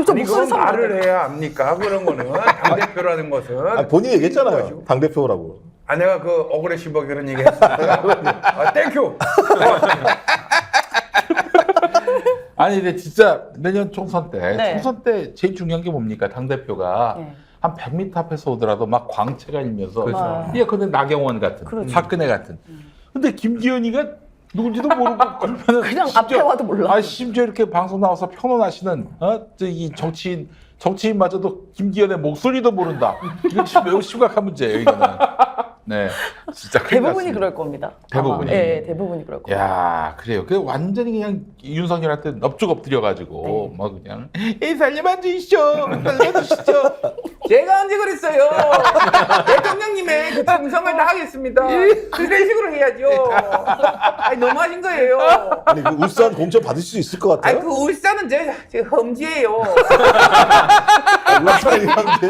저 아니 목소리 그건 말을 해야 압니까? 그런 거는 당대표라는 것은 아니, 본인이 얘기했잖아요. 당대표라고. 내가 그 오그레시버 그런 얘기 했어. 땡큐. 아니 근데 진짜 내년 총선 때 네. 총선 때 제일 중요한 게 뭡니까? 당 대표가 네. 한 100m 앞에서 오더라도 막 광채가 일면서 그렇죠. 예컨대 나경원 같은 그렇죠. 박근혜 같은. 근데 김기현이가 누군지도 모르고 그러면은 그냥 앞에 와도 몰라. 아 심지어 이렇게 방송 나와서 평론하시는 이 정치인마저도 김기현의 목소리도 모른다. 이거 지금 매우 심각한 문제예요. 이거는. 네, 진짜 큰일 대부분이 났습니다. 그럴 겁니다. 대부분이. 네, 대부분이 그럴 겁니다. 야, 그래요. 그 완전히 그냥 윤석열한테 넙죽 엎드려가지고 막 그냥 살려만 주시죠, 살려주시죠. 제가 언제 그랬어요? 대통령님의 그 충성을 다하겠습니다. 그런 식으로 해야죠. 아니 너무하신 거예요. 아니 그 울산 공천 받을 수 있을 것 같아요. 아니 그 울산은 저 험지예요. 울산이란데.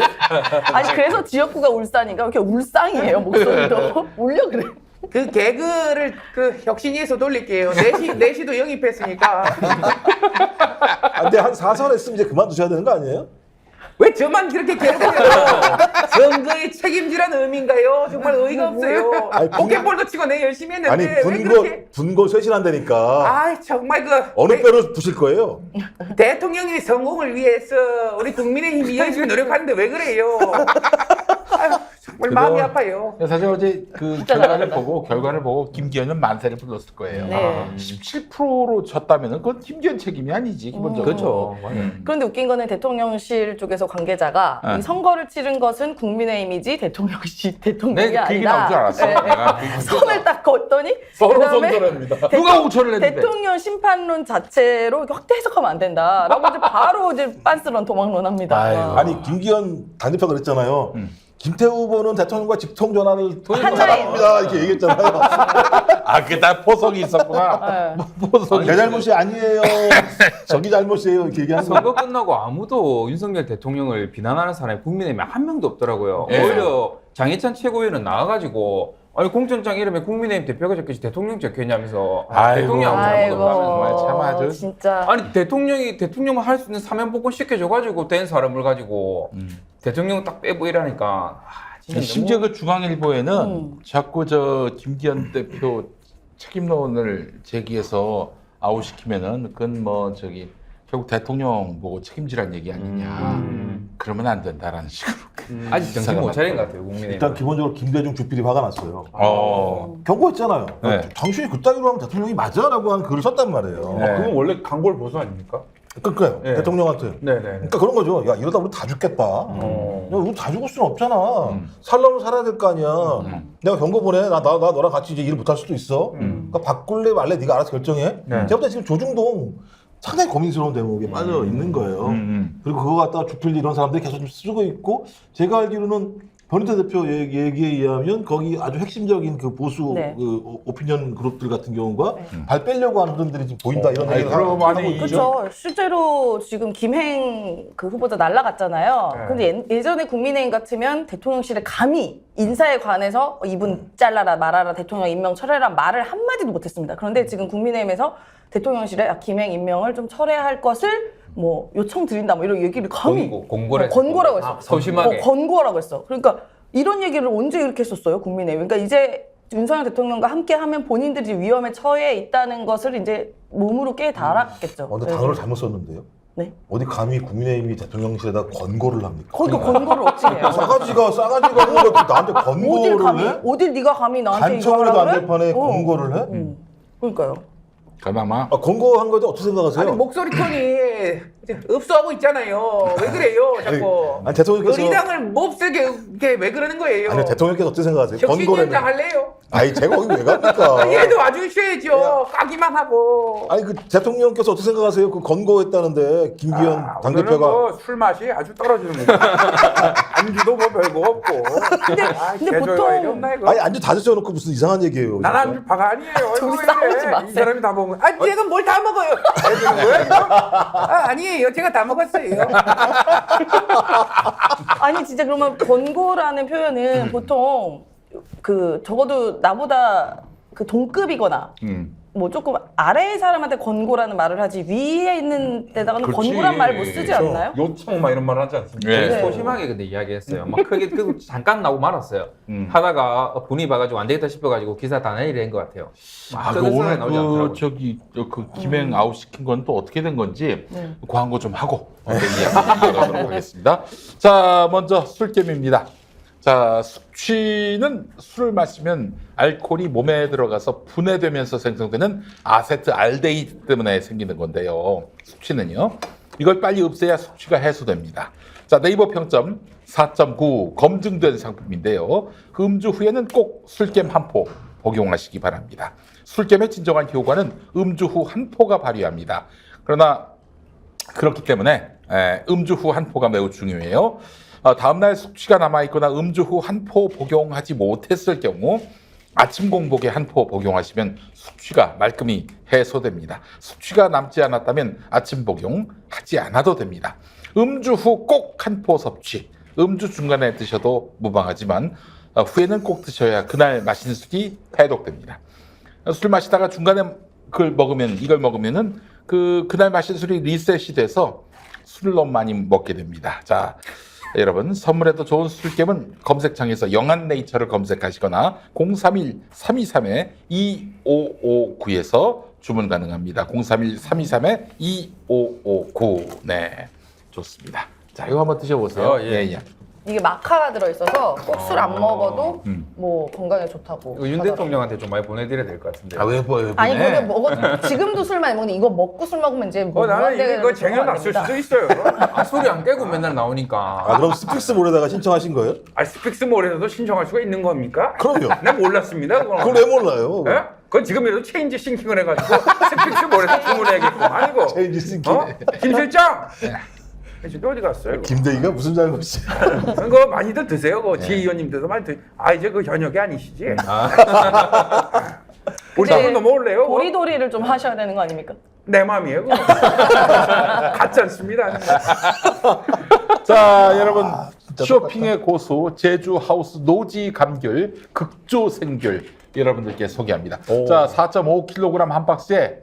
아니 그래서 지역구가 울산인가 이렇게 울상이에요 목소리도 울려 그래. 그 개그를 그 혁신위에서 돌릴게요. 내시도 영입했으니까. 근데 한 4선 했으면 이제 그만두셔야 되는 거 아니에요? 왜 저만 그렇게 괴롭혀요? 선거의 책임지라는 의미인가요? 정말 어이가 없어요. 아니, 포켓볼도 치고 내 열심히 했는데 아니 왜 그렇게? 분고 쇄신한다니까. 아 정말 그 어느 뼈로 부실 거예요? 대통령의 성공을 위해서 우리 국민의힘이 열심히 노력하는데 왜 그래요? 아유, 정말 마음이 아파요. 사실 어제 그 결과를 보고 김기현은 만세를 불렀을 거예요. 네. 17%로 졌다면은 그건 김기현 책임이 아니지 기본적으로. 그렇죠. 그런데 웃긴 거는 대통령실 쪽에서 관계자가 이 선거를 치른 것은 국민의힘이지 대통령이 네, 그 얘기 나올 줄 알았어. 내가. 선을 딱 걷더니 서로 그다음에 선전합니다. 누가 우천을 했는데? 대통령 심판론 자체로 확대 해석하면 안 된다라고 이제 바로 이제 빤스런 도망론 합니다. 아니 김기현 당대표가 그랬잖아요. 김태우 후보는 대통령과 직통 전화를 하나예요. 사랑합니다 이렇게 얘기했잖아요. 아, 그게 다 포석이 있었구나. 포석이. 내 잘못이 아니에요. 저기 잘못이에요 이렇게 얘기하는 거. 선거 끝나고 아무도 윤석열 대통령을 비난하는 사람이 국민의힘에 한 명도 없더라고요. 네. 오히려 장해찬 최고위원은 나와가지고 아니 공천장 이름에 국민의힘 대표가 적혀있지 대통령 적혀있냐면서 대통령 아이고, 정말 참 아주. 진짜. 아니 대통령은 할 수 있는 사면복권 시켜줘가지고 된 사람을 가지고 대통령 딱 빼고 이러니까 진짜 심지어 그 중앙일보에는 자꾸 저 김기현 대표 책임론을 제기해서 아웃시키면은 그건 뭐 저기 결국 대통령 보고 책임지란 얘기 아니냐. 그러면 안 된다라는 식으로. 아직 정신 못 차린 것 같아요 국민의힘. 일단 기본적으로 김대중 주필이 화가 났어요. 경고했잖아요. 네. 당신이 그따위로 하면 대통령이 맞아라고 한 글을 썼단 말이에요. 네. 그건 원래 강골 보수 아닙니까? 그러니까요. 예. 대통령한테. 네네. 그러니까 그런 거죠. 야 이러다 우리 다 죽겠다. 야, 우리 다 죽을 수는 없잖아. 살려면 살아야 될 거 아니야. 내가 경고 보내. 나 너랑 같이 이제 일을 못 할 수도 있어. 그러니까 바꿀래 말래 네가 알아서 결정해. 네. 제가 볼 때 지금 조중동 상당히 고민스러운 대목에 빠져 있는 거예요. 그리고 그거 갖다가 주필리 이런 사람들이 계속 좀 쓰고 있고 제가 알기로는 변희태 대표 얘기에 의하면 거기 아주 핵심적인 그 보수 네. 그 오피니언 그룹들 같은 경우가 발 빼려고 하는 흐름들이 지금 보인다 이런 얘기를 그럼 하고 많이 있죠. 그렇죠. 실제로 지금 김행 그 후보자 날라갔잖아요. 네. 근데 예전에 국민의힘 같으면 대통령실에 감히 인사에 관해서 이분 잘라라 말아라 대통령 임명 철회란 말을 한마디도 못했습니다. 그런데 지금 국민의힘에서 대통령실에 김행 임명을 좀 철회할 것을 뭐 요청드린다 뭐 이런 얘기를 감히 공고를 권고라고 했어. 소심하게. 권고라고 했어. 그러니까 이런 얘기를 언제 이렇게 했었어요, 국민의힘. 그러니까 이제 윤석열 대통령과 함께 하면 본인들이 위험에 처해 있다는 것을 이제 몸으로 깨달았겠죠. 근데 단어를 잘못 썼는데요. 네. 어디 감히 국민의힘이 대통령실에다 권고를 합니까? 거기도 권고를 어떻게 해요? 싸가지가 뭐 나한테 어딜 권고를 감히? 해? 어딜 네가 감히 나한테 이거 간청이라도 하라 안 될 판에 그래? 권고를 해? 그러니까요. 그나마 권고한 거에 대해 어떻게 생각하세요? 아니 목소리 톤이 읍소하고 있잖아요. 왜 그래요, 자꾸? 아니 대통령께서 의리당을 몹쓸게 이렇게 왜 그러는 거예요? 아니 대통령께서 어떻게 생각하세요? 혁신위원장 할래요? 아니 제가 거기 왜 갑니까? 얘도 와주셔야죠. 까기만 하고. 아니 그 대통령께서 어떻게 생각하세요? 그 권고했다는데 김기현 당대표가 뭐술 맛이 아주 떨어지는 거죠. 안주도 뭐 별거 없고. 근데 보통 아니 안주 다 드셔놓고 무슨 이상한 얘기예요. 난 진짜. 안주 바가 아니에요. 이거 왜 싸우지 이래? 마세요. 이 사람이 다 먹은. 아, 제가 뭘 다 먹어요? 뭐야 이거? 아니에요. 제가 다 먹었어요. 아니 진짜 그러면 권고라는 표현은 보통 그 적어도 나보다 그 동급이거나 뭐 조금 아래의 사람한테 권고라는 말을 하지 위에 있는 데다가는 그렇지. 권고란 말을 못 쓰지 않나요? 요청 막 이런 말 하지 않습니까? 네. 네. 소심하게 근데 이야기했어요. 막 크게 끄고 잠깐 나오고 말았어요. 하다가 분위기 봐가지고 안 되겠다 싶어가지고 기사 다 내리는 것 같아요. 아, 그 오늘 나오지 않더라고요. 그 김행 아웃 시킨 건 또 어떻게 된 건지 광고 좀 하고 이야기 이어가도록 하겠습니다. 자, 먼저 술겜입니다. 자, 숙취는 술을 마시면 알코올이 몸에 들어가서 분해되면서 생성되는 아세트알데히드 때문에 생기는 건데요. 숙취는요. 이걸 빨리 없애야 숙취가 해소됩니다. 자, 네이버 평점 4.9 검증된 상품인데요. 그 음주 후에는 꼭 술겜 한 포 복용하시기 바랍니다. 술겜의 진정한 효과는 음주 후 한 포가 발휘합니다. 그러나 그렇기 때문에 음주 후 한 포가 매우 중요해요. 다음날 숙취가 남아있거나 음주 후 한 포 복용하지 못했을 경우 아침 공복에 한 포 복용하시면 숙취가 말끔히 해소됩니다. 숙취가 남지 않았다면 아침 복용하지 않아도 됩니다. 음주 후 꼭 한 포 섭취. 음주 중간에 드셔도 무방하지만 후에는 꼭 드셔야 그날 마신 술이 해독됩니다. 술 마시다가 중간에 이걸 먹으면은 그날 마신 술이 리셋이 돼서 술을 너무 많이 먹게 됩니다. 자, 여러분 선물에도 좋은 술겜은 검색창에서 영한네이처를 검색하시거나 031-323-2559에서 주문 가능합니다. 031-323-2559. 네, 좋습니다. 자, 이거 한번 드셔보세요. 예. 이게 마카가 들어있어서 꼭 술 안 먹어도 뭐 건강에 좋다고. 이거 윤 하더라고요. 대통령한테 좀 많이 보내드려야 될 것 같은데. 왜 아니 그게 지금도 술 많이 먹는데 이거 먹고 술 먹으면 이제 뭐 나는 무한대로 이거 쟁여놨을 됩니다. 수도 있어요. 아, 소리 안 깨고 맨날 나오니까. 그럼 스픽스몰에다가 신청하신 거예요? 스픽스몰에서도 신청할 수가 있는 겁니까? 그럼요. 나 몰랐습니다. 그걸 왜 몰라요? 예? 그건 지금이라도 체인지 싱킹을 해가지고 스픽스몰에서 주문해야겠고 아니고. 체인지 싱킹. 김 실장. 지금 어디 갔어요? 김대희가 무슨 잘못이야? 그거 많이들 드세요. 그 지혜위원님들도 많이 드. 이제 그 현역이 아니시지? 우리 이제 조금 넘어올래요? 도리도리를 좀 하셔야 되는 거 아닙니까? 내 마음이에요. 그거. 같지 않습니다. 자, 여러분 쇼핑의 고수 제주 하우스 노지 감귤 극조 생귤 여러분들께 소개합니다. 자, 4.5kg 한 박스에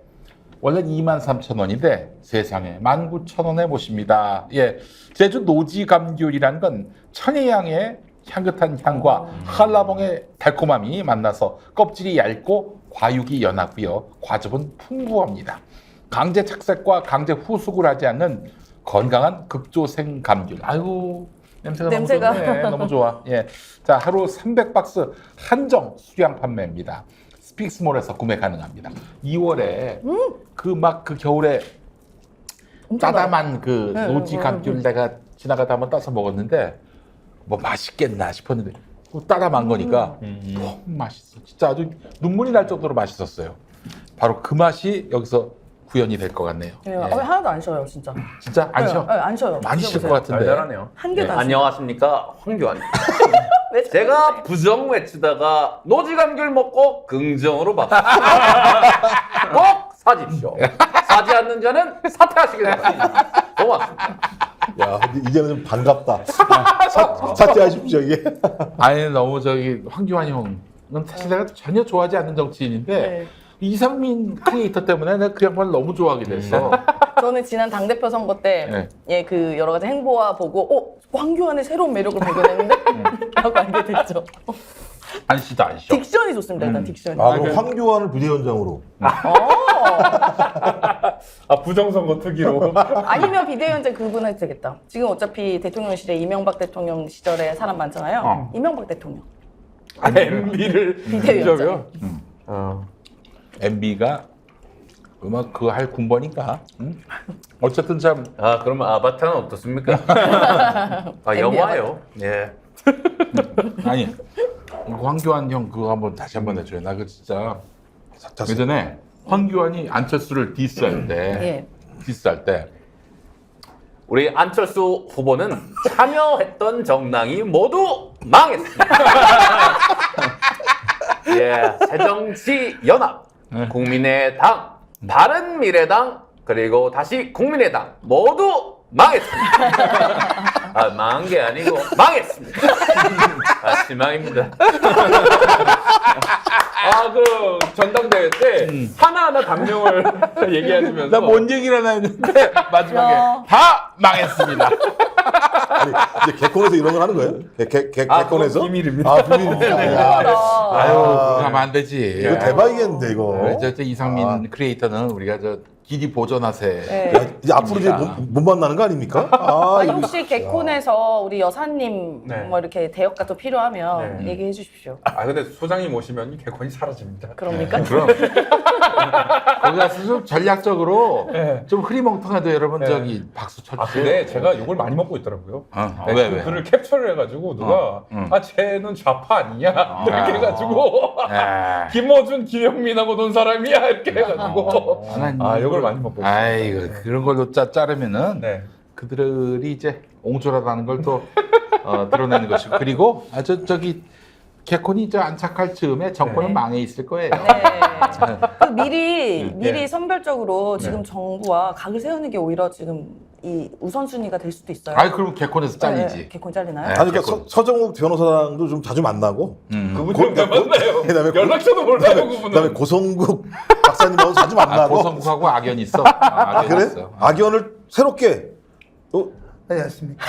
원래 23,000원인데 세상에 19,000원에 모십니다. 예, 제주 노지 감귤이란 건 천혜향의 향긋한 향과 한라봉의 달콤함이 만나서 껍질이 얇고 과육이 연하고요. 과즙은 풍부합니다. 강제 착색과 강제 후숙을 하지 않는 건강한 극조생 감귤. 아유, 냄새가 너무 좋네. 너무 좋아. 예. 자, 하루 300박스 한정 수량 판매입니다. 스픽스몰에서 구매 가능합니다. 2월에 그 겨울에 엄청 따담한 그 네, 노지 감귤 내가 지나가다 한번 따서 먹었는데 뭐 맛있겠나 싶었는데 따담한 거니까 너무 맛있어. 진짜 아주 눈물이 날 정도로 맛있었어요. 바로 그 맛이 여기서 구현이 될 것 같네요. 네, 예. 하나도 안 쉬어요, 진짜. 진짜 안 쉬어? 네, 안 쉬어요. 많이 쉴 것 드셔보세요. 같은데. 달달하네요. 한 개도 안 쉬어요. 안녕하십니까, 황교안입니다. 왜 자꾸 제가 부정 외치다가 노지감귤 먹고 긍정으로 바꿨습니다. 꼭 사십시오. 사지 않는 자는 사퇴하시길 바랍니다. 고맙습니다. 야, 근데 이제는 좀 반갑다. 사퇴하십시오 이게. 아니 너무 저기 황교안 형은 사실 내가 전혀 좋아하지 않는 정치인인데 네. 이상민 크리에이터 때문에 내가 그 양반을 너무 좋아하게 됐어. 저는 지난 당대표 선거 때, 네. 예, 그 여러 가지 행보와 보고, 황교안의 새로운 매력을 발견했는데? 라고 알게 됐죠. 안 쉬다 안 쉬어. 딕션이 좋습니다, 일단 딕션이. 아, 그럼 황교안을 비대위원장으로. 아 부정선거 특기로. 아니면 비대위원장 그분 해도 되겠다. 지금 어차피 대통령실에 이명박 대통령 시절에 사람 많잖아요. 이명박 대통령. MB를 비대위원장. MB가 음악 그 할 군번인가? 응? 어쨌든 참 아, 그러면 아바타는 어떻습니까? 아, 영화요. 예. 아니 황교안 형 그거 한번 다시 한번 해줘요. 나 그 진짜 예전에 황교안이 안철수를 디스할 때 디스할 때 우리 안철수 후보는 참여했던 정당이 모두 망했습니다. 예, 새정치연합, 국민의당, 바른미래당, 그리고 다시 국민의당 모두 망했습니다. 아, 망한 게 아니고 망했습니다. 아, 실망입니다. 아 그 전당대회 때 하나하나 당명을 얘기하시면서 나 뭔 얘기를 하나 했는데 마지막에 다 망했습니다. 아니, 이제 개콘에서 이런 걸 하는 거예요? 개콘에서? 비밀입니다. 아, 비밀입니다. 야. 아유 그거 하면 안 되지. 이거 대박이겠는데 이거. 저 이상민 크리에이터는 우리가 저 길이 보존하세. 네. 야, 이제 앞으로 이제 못 만나는 거 아닙니까? 아, 아니, 이거- 혹시 개콘에서 우리 여사님 네. 뭐 이렇게 대역가 또 필요하면 네. 얘기해 주십시오. 아 근데 소장님 오시면 개콘이 사라집니다. 그럽니까? 그럼 거기 가서 좀 전략적으로 네. 좀 흐리멍텅해도 여러분 네. 저기 박수 쳐주세요. 아 근데 제가 욕을 많이 먹고 있더라고요. 네, 왜 그 왜? 글을 캡처를 해가지고 누가 응. 아 쟤는 좌파 아니냐 이렇게 해가지고 아. 김어준, 김영민하고 논 사람이야 이렇게 해가지고 아 욕을 많이 먹고 있어요. 아이고 그런 걸로 자르면은 네. 그들이 이제 옹졸하다는 걸 또 드러내는 것이고 그리고 저기 개콘이 저 안착할 즈음에 정권은 네. 망해 있을 거예요. 네. 그 미리 네. 선별적으로 지금 정부와 각을 세우는 게 오히려 지금 이 우선순위가 될 수도 있어요. 아이 그럼 개콘에서 잘리지. 네, 개콘 잘리나요? 네. 아니, 그러니까 서정욱 변호사랑도 좀 자주 만나고. 그분은 왜 만나요? 그다음에 연락처도 몰라요 그분은. 그다음에 고성국 박사님하고 자주 만나고. 고성국하고 악연 있어. 아, 악연 그래? 있어. 악연을 새롭게. 안녕하십니까.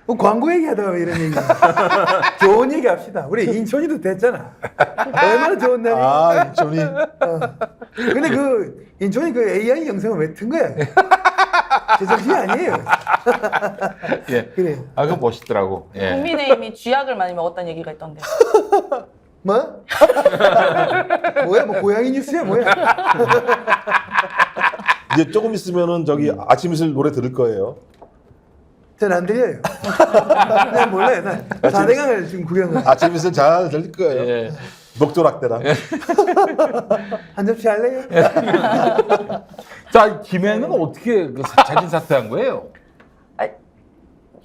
뭐 광고 얘기하다가 왜 이런 얘기. 좋은 얘기 합시다. 우리 인천이도 됐잖아. 얼마나 좋은 날이. 아, 인천이. 근데 그 인천이 그 AI 영상을 왜 튼 거야? 제 정신이 아니에요. 예. 그래. 아, 그거 멋있더라고. 예. 국민의힘이 쥐약을 많이 먹었다는 얘기가 있던데. 뭐? 뭐야? 뭐 고양이 뉴스야 뭐야? 이제 조금 있으면은 저기 아침 이슬 노래 들을 거예요. 전 안 들려요. 난 몰라요. 난 4대강을 지금 구경을. 아침 이슬 잘 들을 거예요. 예. 녹조락대랑. 한 접시 할래요? 자, 김해는 어떻게 그 자진 사퇴한 거예요?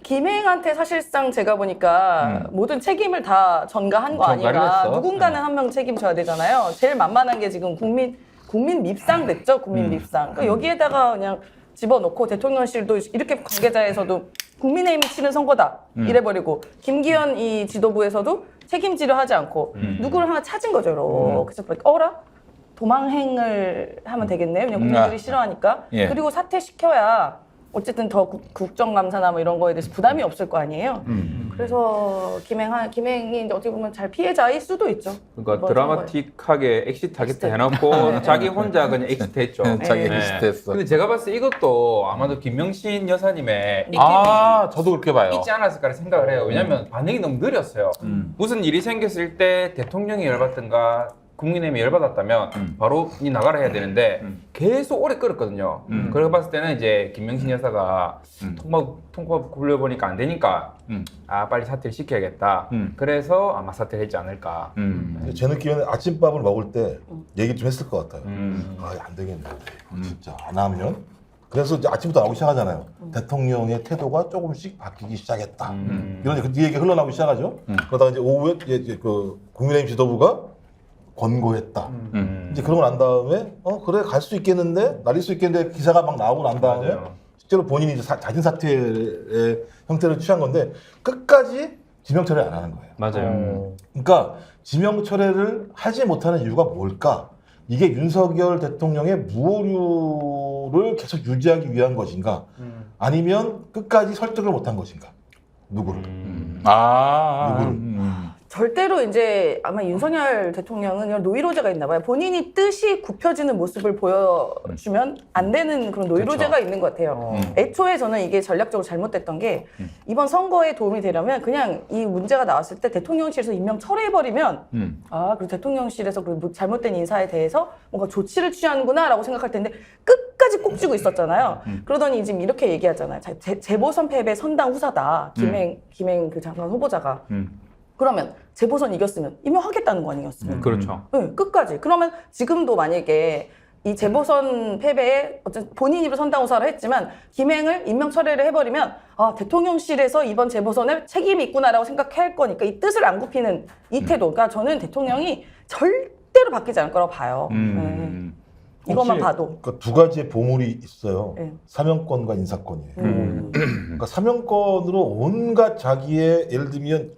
김행한테 사실상 제가 보니까 모든 책임을 다 전가한 거 전가를 아닌가. 했어. 누군가는 한 명 책임져야 되잖아요. 제일 만만한 게 지금 국민 밉상 됐죠. 국민 밉상. 그러니까 여기에다가 그냥 집어넣고 대통령실도 이렇게 관계자에서도 국민의힘이 치는 선거다 이래버리고 김기현 이 지도부에서도 책임지려 하지 않고 누구를 하나 찾은 거죠. 이렇게. 그래서 어라? 도망행을 하면 되겠네요. 그냥 국민들이 싫어하니까. 예. 그리고 사퇴시켜야 어쨌든 더 국정감사나 뭐 이런 거에 대해서 부담이 없을 거 아니에요. 그래서 김행이 이제 어떻게 보면 잘 피해자일 수도 있죠. 그러니까 뭐 드라마틱하게 엑시트 하겠다 해놓고 네. 자기 혼자 그냥 엑시트 했죠. 자기 네. 리스트했어. 근데 제가 봤을 때 이것도 아마도 김명신 여사님의 입김이 아, 저도 그렇게 봐요. 있지 않았을까 생각을 해요. 왜냐면 반응이 너무 느렸어요. 무슨 일이 생겼을 때 대통령이 열받든가 국민의힘이 열받았다면 바로 이 나가라 해야 되는데 계속 오래 끌었거든요. 그래 봤을 때는 이제 김명신 여사가 통과 굴려보니까 안 되니까 아 빨리 사퇴를 시켜야겠다. 그래서 아마 사퇴를 했지 않을까. 제 느낌에는 아침밥을 먹을 때 얘기 좀 했을 것 같아요. 안 되겠네. 진짜 안 하면. 그래서 이제 아침부터 나오기 시작하잖아요. 대통령의 태도가 조금씩 바뀌기 시작했다. 이런 그 얘기 흘러나오기 시작하죠. 그러다가 이제 오후에 이제 그 국민의힘 지도부가 권고했다. 이제 그러고 난 다음에 그래 갈 수 있겠는데 날릴 수 있겠는데 기사가 막 나오고 난 다음에 맞아요. 실제로 본인이 이제 자진 사퇴의 형태를 취한 건데 끝까지 지명 철회 안 하는 거예요. 맞아요. 그러니까 지명 철회를 하지 못하는 이유가 뭘까? 이게 윤석열 대통령의 무오류를 계속 유지하기 위한 것인가? 아니면 끝까지 설득을 못한 것인가? 누구를? 절대로 이제 아마 윤석열 대통령은 이런 노이로제가 있나 봐요. 본인이 뜻이 굽혀지는 모습을 보여주면 안 되는 그런 노이로제가 있는 것 같아요. 애초에 저는 이게 전략적으로 잘못됐던 게 이번 선거에 도움이 되려면 그냥 이 문제가 나왔을 때 대통령실에서 임명 철회해버리면 그리고 대통령실에서 그 잘못된 인사에 대해서 뭔가 조치를 취하는구나라고 생각할 텐데 끝까지 꼭 쥐고 있었잖아요. 그러더니 지금 이렇게 얘기하잖아요. 재보선 패배 선당 후사다. 김행 그 장관 후보자가. 그러면 재보선 이겼으면 임명하겠다는 거 아니겠습니까? 그렇죠. 네, 끝까지. 그러면 지금도 만약에 이 재보선 패배에 어쨌든 본인 입으로 선당후사를 했지만 김행을 임명 철회를 해버리면 대통령실에서 이번 재보선에 책임이 있구나라고 생각할 거니까 이 뜻을 안 굽히는 이 태도. 그러니까 저는 대통령이 절대로 바뀌지 않을 거라고 봐요. 네. 이것만 봐도. 그러니까 두 가지의 보물이 있어요. 네. 사명권과 인사권이에요. 그러니까 사명권으로 온갖 자기의 예를 들면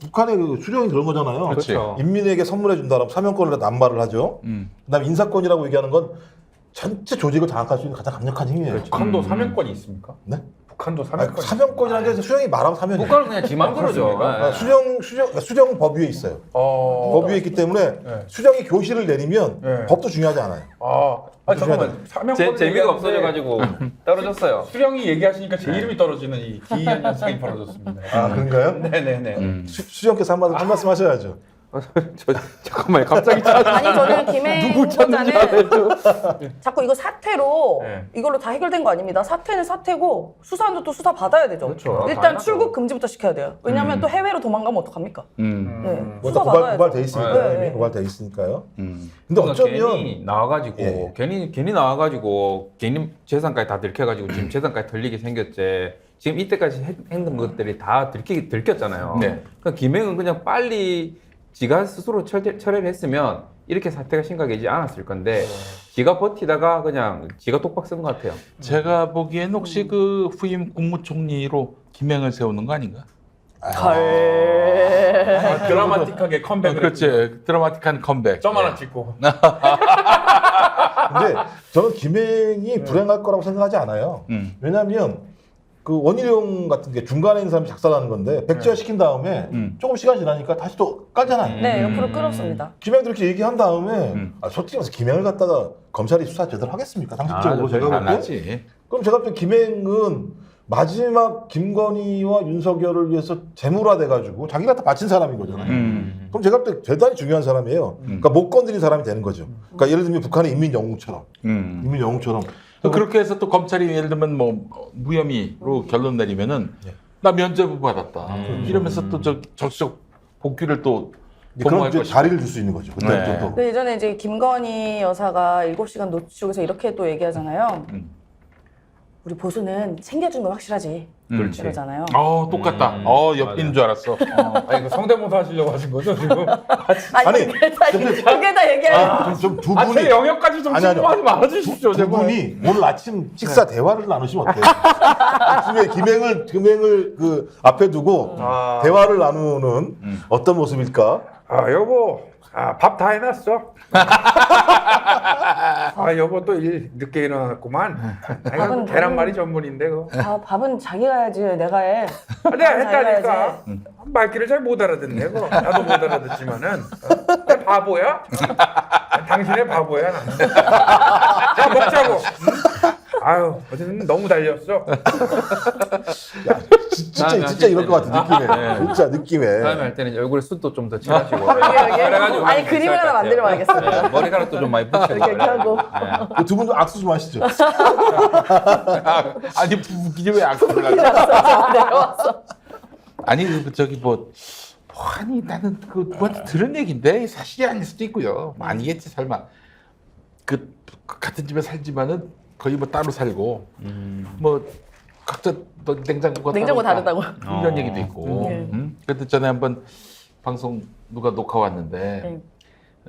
북한의 그 수령이 그런 거잖아요. 그렇죠. 인민에게 선물해 준다라면 사명권을 남발을 하죠. 그다음에 인사권이라고 얘기하는 건 전체 조직을 장악할 수 있는 가장 강력한 힘이에요. 북한도 사명권이 있습니까? 네? 북한도 아니, 사명권이 사명권이라는 게 수령이 말하면 사명이에요. 국가는 그냥 지만 그러죠. 수령 법 위에 있어요. 법 위에 있기 때문에 수령이 교실을 내리면 법도 중요하지 않아요. 잠깐만 사명권 재미가 없어져가지고 떨어졌어요. 수령이 얘기하시니까 제 이름이 떨어지는 이 기이한 현상이 벌어졌습니다. 그런가요? 네네네. 수령께서 한 말씀 하셔야죠. 잠깐만요. 갑자기 아니 저는 김행 후보자는 자꾸 이거 사퇴로 이걸로 다 해결된 거 아닙니다. 사퇴는 사퇴고 수사도 또 수사 받아야 되죠. 그렇죠. 일단 당연하죠. 출국 금지부터 시켜야 돼요. 왜냐하면 또 해외로 도망가면 어떡합니까? 네. 일단 고발돼 있으니까요. 이미 고발돼 있으니까요. 근데 어쩌면 괜히 나와가지고 괜히 나와가지고 괜히 재산까지 다 들켜가지고 지금 재산까지 털리게 생겼지. 지금 이때까지 했던 것들이 다 들켰잖아요. 네. 그러니까 김행은 그냥 빨리 지가 스스로 철회를 했으면 이렇게 사태가 심각해지지 않았을 건데 지가 버티다가 그냥 지가 똑박 쓴 것 같아요. 제가 보기엔 혹시 그 후임 국무총리로 김행을 세우는 거 아닌가? 드라마틱하게 컴백을 그렇지. 드라마틱한 컴백. 점 하나 찍고. 근데 저는 김행이 불행할 거라고 생각하지 않아요. 왜냐하면 그 원희룡 같은 게 중간에 있는 사람이 작살나는 건데 백지화 시킨 다음에 조금 시간 지나니까 다시 또 깔잖아요. 네, 옆으로 끌었습니다. 김행도 이렇게 얘기한 다음에 솔직히 말해서 김행을 갖다가 검찰이 수사 제대로 하겠습니까? 상식적으로 제가 볼 때. 하지. 그럼 제가 볼 때 김행은 마지막 김건희와 윤석열을 위해서 재물화돼가지고 자기가 다 바친 사람인 거잖아요. 그럼 제가 볼 때 대단히 중요한 사람이에요. 그러니까 못 건드린 사람이 되는 거죠. 그러니까 예를 들면 북한의 인민영웅처럼. 인민영웅처럼. 그렇게 해서 또 검찰이 예를 들면 뭐 무혐의로 결론 내리면은 나 면죄부 받았다. 이러면서 또 적시적 복귀를 또 그런 도모할 이제 것이고. 자리를 줄 수 있는 거죠. 그때부터 또. 그 예전에 이제 김건희 여사가 7시간 노출에서 이렇게 또 얘기하잖아요. 우리 보수는 챙겨준 건 확실하지. 그렇지. 이러잖아요. 똑같다. 옆인 줄 알았어. 아니 그 성대모사 하시려고 하신 거죠 지금? 아니, 그게 다 얘기하는 좀 두 제 분이 영역까지 좀 신고하지 말아주십시오. 두 분이 오늘 아침 식사 대화를 나누시면 어때요? 아침에 김행을 그 앞에 두고 대화를 나누는 어떤 모습일까? 여보, 밥 다 해놨어. 여보 또 일 늦게 일어났구만. 밥은 계란말이 전문인데 그거. 밥은 자기가 해야지 내가 해. 내가 했다니까. 말귀를 잘 못 알아듣네. 그거. 나도 못 알아듣지만은. 내 바보야? 당신의 바보야 나는. 자 먹자고. 아유 어제는 너무 달렸어. 야, 진짜 이럴 것 같아 느낌에. 진짜 느낌에. 다음에 할 때는 얼굴에 숱도 좀 더 칠하시고. 여기 아니 그림을 하나 만들어 봐야겠습니다. 머리카락도 좀 많이 붙여서. 이렇게 하고. 두 분 좀 악수 좀 하시죠. 아니 부부끼리 왜 악수를 하지? 내려왔어. 아니 저기 뭐 아니 나는 그 누구한테 들은 얘긴데 사실이 아닐 수도 있고요. 뭐 아니겠지 설마. 그 같은 집에 살지만은 거의 뭐 따로 살고 뭐 각자 또 냉장고가 냉장고 따로다. 다르다고. 이런 얘기도 있고. 그때 전에 한번 방송 누가 녹화 왔는데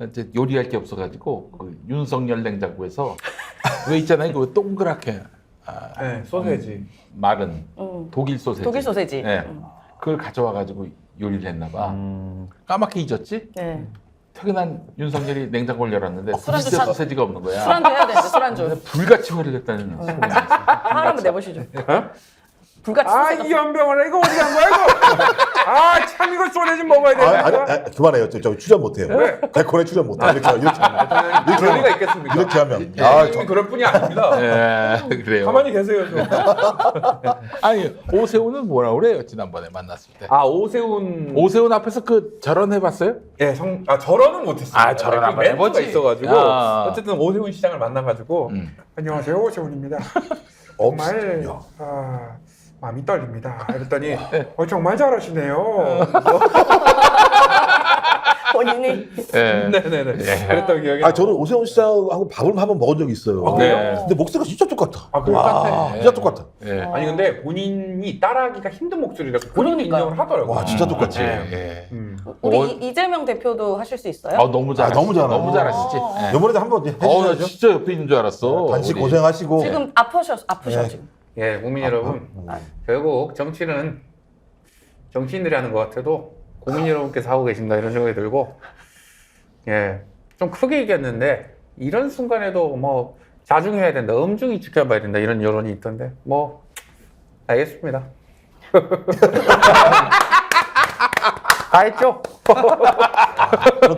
이제 요리할 게 없어가지고 그 윤석열 냉장고에서 왜 있잖아요 그 동그랗게 네, 소세지. 마른 독일 소세지. 독일 소세지. 네. 그걸 가져와가지고 요리를 했나봐. 까맣게 잊었지? 네. 퇴근한 윤석열이 냉장고를 열었는데 술안주 비슷한 찾- 소세지가 없는 거야. 술안주 해야 되는데 술안주. 불같이 화를 냈다는 소문이 있어. 하나 한번 내보시죠. 불같이 아, 소세지. 이 연병을 이거 어디 간 거야 이거? 아, 참 이거 소세지 먹어야 되나? 그만해요. 저 출연 못해요. 백혼에 출연 못해. 이렇게 하면. 그럴 리가 있겠습니까? 이렇게 하면. 아, 그럴 뿐이 아닙니다. 예, 그래요. 가만히 계세요 좀. 아니 오세훈은 뭐라 그래요? 지난번에 만났을 때. 아, 오세훈. 오세훈 앞에서 그 절언 해봤어요? 예, 절언은 못했어요. 아, 절언 한번 멘트가 해보지. 있어가지고 아. 어쨌든 오세훈 시장을 만나가지고 안녕하세요 오세훈입니다. 정말 마음이 떨립니다. 이랬더니 정말 잘하시네요. 본인이. 예. 네네네. 그랬던 기억이. 저는 오세훈 시장하고 밥을 한번 먹은 적이 있어요. 그래요? 근데 목소리가 진짜 똑같아. 아, 똑같아. 진짜 똑같아. 예. 아니 근데 본인이 따라하기가 힘든 목소리라서 본인이 그러니까요. 인정을 하더라고요. 와, 진짜 똑같지. 예. 우리 이재명 대표도 하실 수 있어요? 너무 잘하시. 너무 잘하네. 너무 잘하시지. 예. 이번에도 한번 나 해주셔야죠. 진짜 옆에 있는 줄 알았어. 단식 우리. 고생하시고. 지금 아프셔 네. 지금. 예, 국민 여러분. 결국 정치는 정치인들이 하는 것 같아도 국민 여러분께서 하고 계신다 이런 생각이 들고, 예, 좀 크게 얘기했는데 이런 순간에도 뭐 자중해야 된다, 엄중히 지켜봐야 된다 이런 여론이 있던데 뭐 알겠습니다. 다 했죠?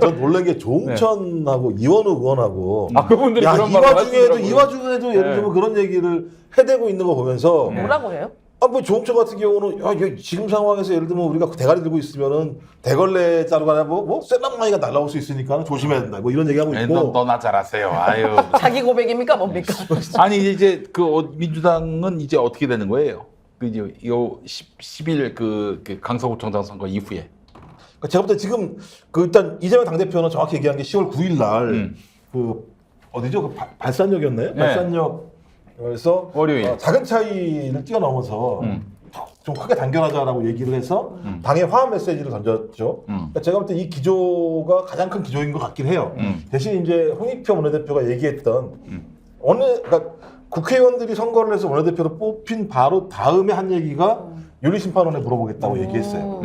전 놀란 게 조홍천하고 이원우 의원하고 그분들이 야, 그런 이 말을 와중에도 하시더라고요. 예를 들면 그런 얘기를 해대고 있는 거 보면서 뭐라고 해요? 뭐 조홍천 같은 경우는 이거 지금 상황에서 예를 들면 우리가 대가리 들고 있으면은 대걸레 자루가 뭐 쇠망망이가 날라올 수 있으니까 조심해야 된다. 뭐 이런 얘기하고 있고. 너나 잘하세요. 아유. 자기 고백입니까 뭡니까? 아니 이제 그 민주당은 이제 어떻게 되는 거예요? 그 이제 요 10일 그 강서구청장 선거 이후에. 그러니까 제가 볼 때 지금 그 일단 이재명 당대표는 정확히 얘기한 게 10월 9일 날 그 어디죠? 그 발산역이었나요? 네. 발산역에서 월요일. 작은 차이를 뛰어넘어서 좀 크게 단결하자라고 얘기를 해서 당에 화합 메시지를 던졌죠. 그러니까 제가 볼 때 이 기조가 가장 큰 기조인 것 같긴 해요. 대신 이제 홍익표 원내대표가 얘기했던 그러니까 국회의원들이 선거를 해서 원내대표로 뽑힌 바로 다음에 한 얘기가 윤리심판원에 물어보겠다고 얘기했어요.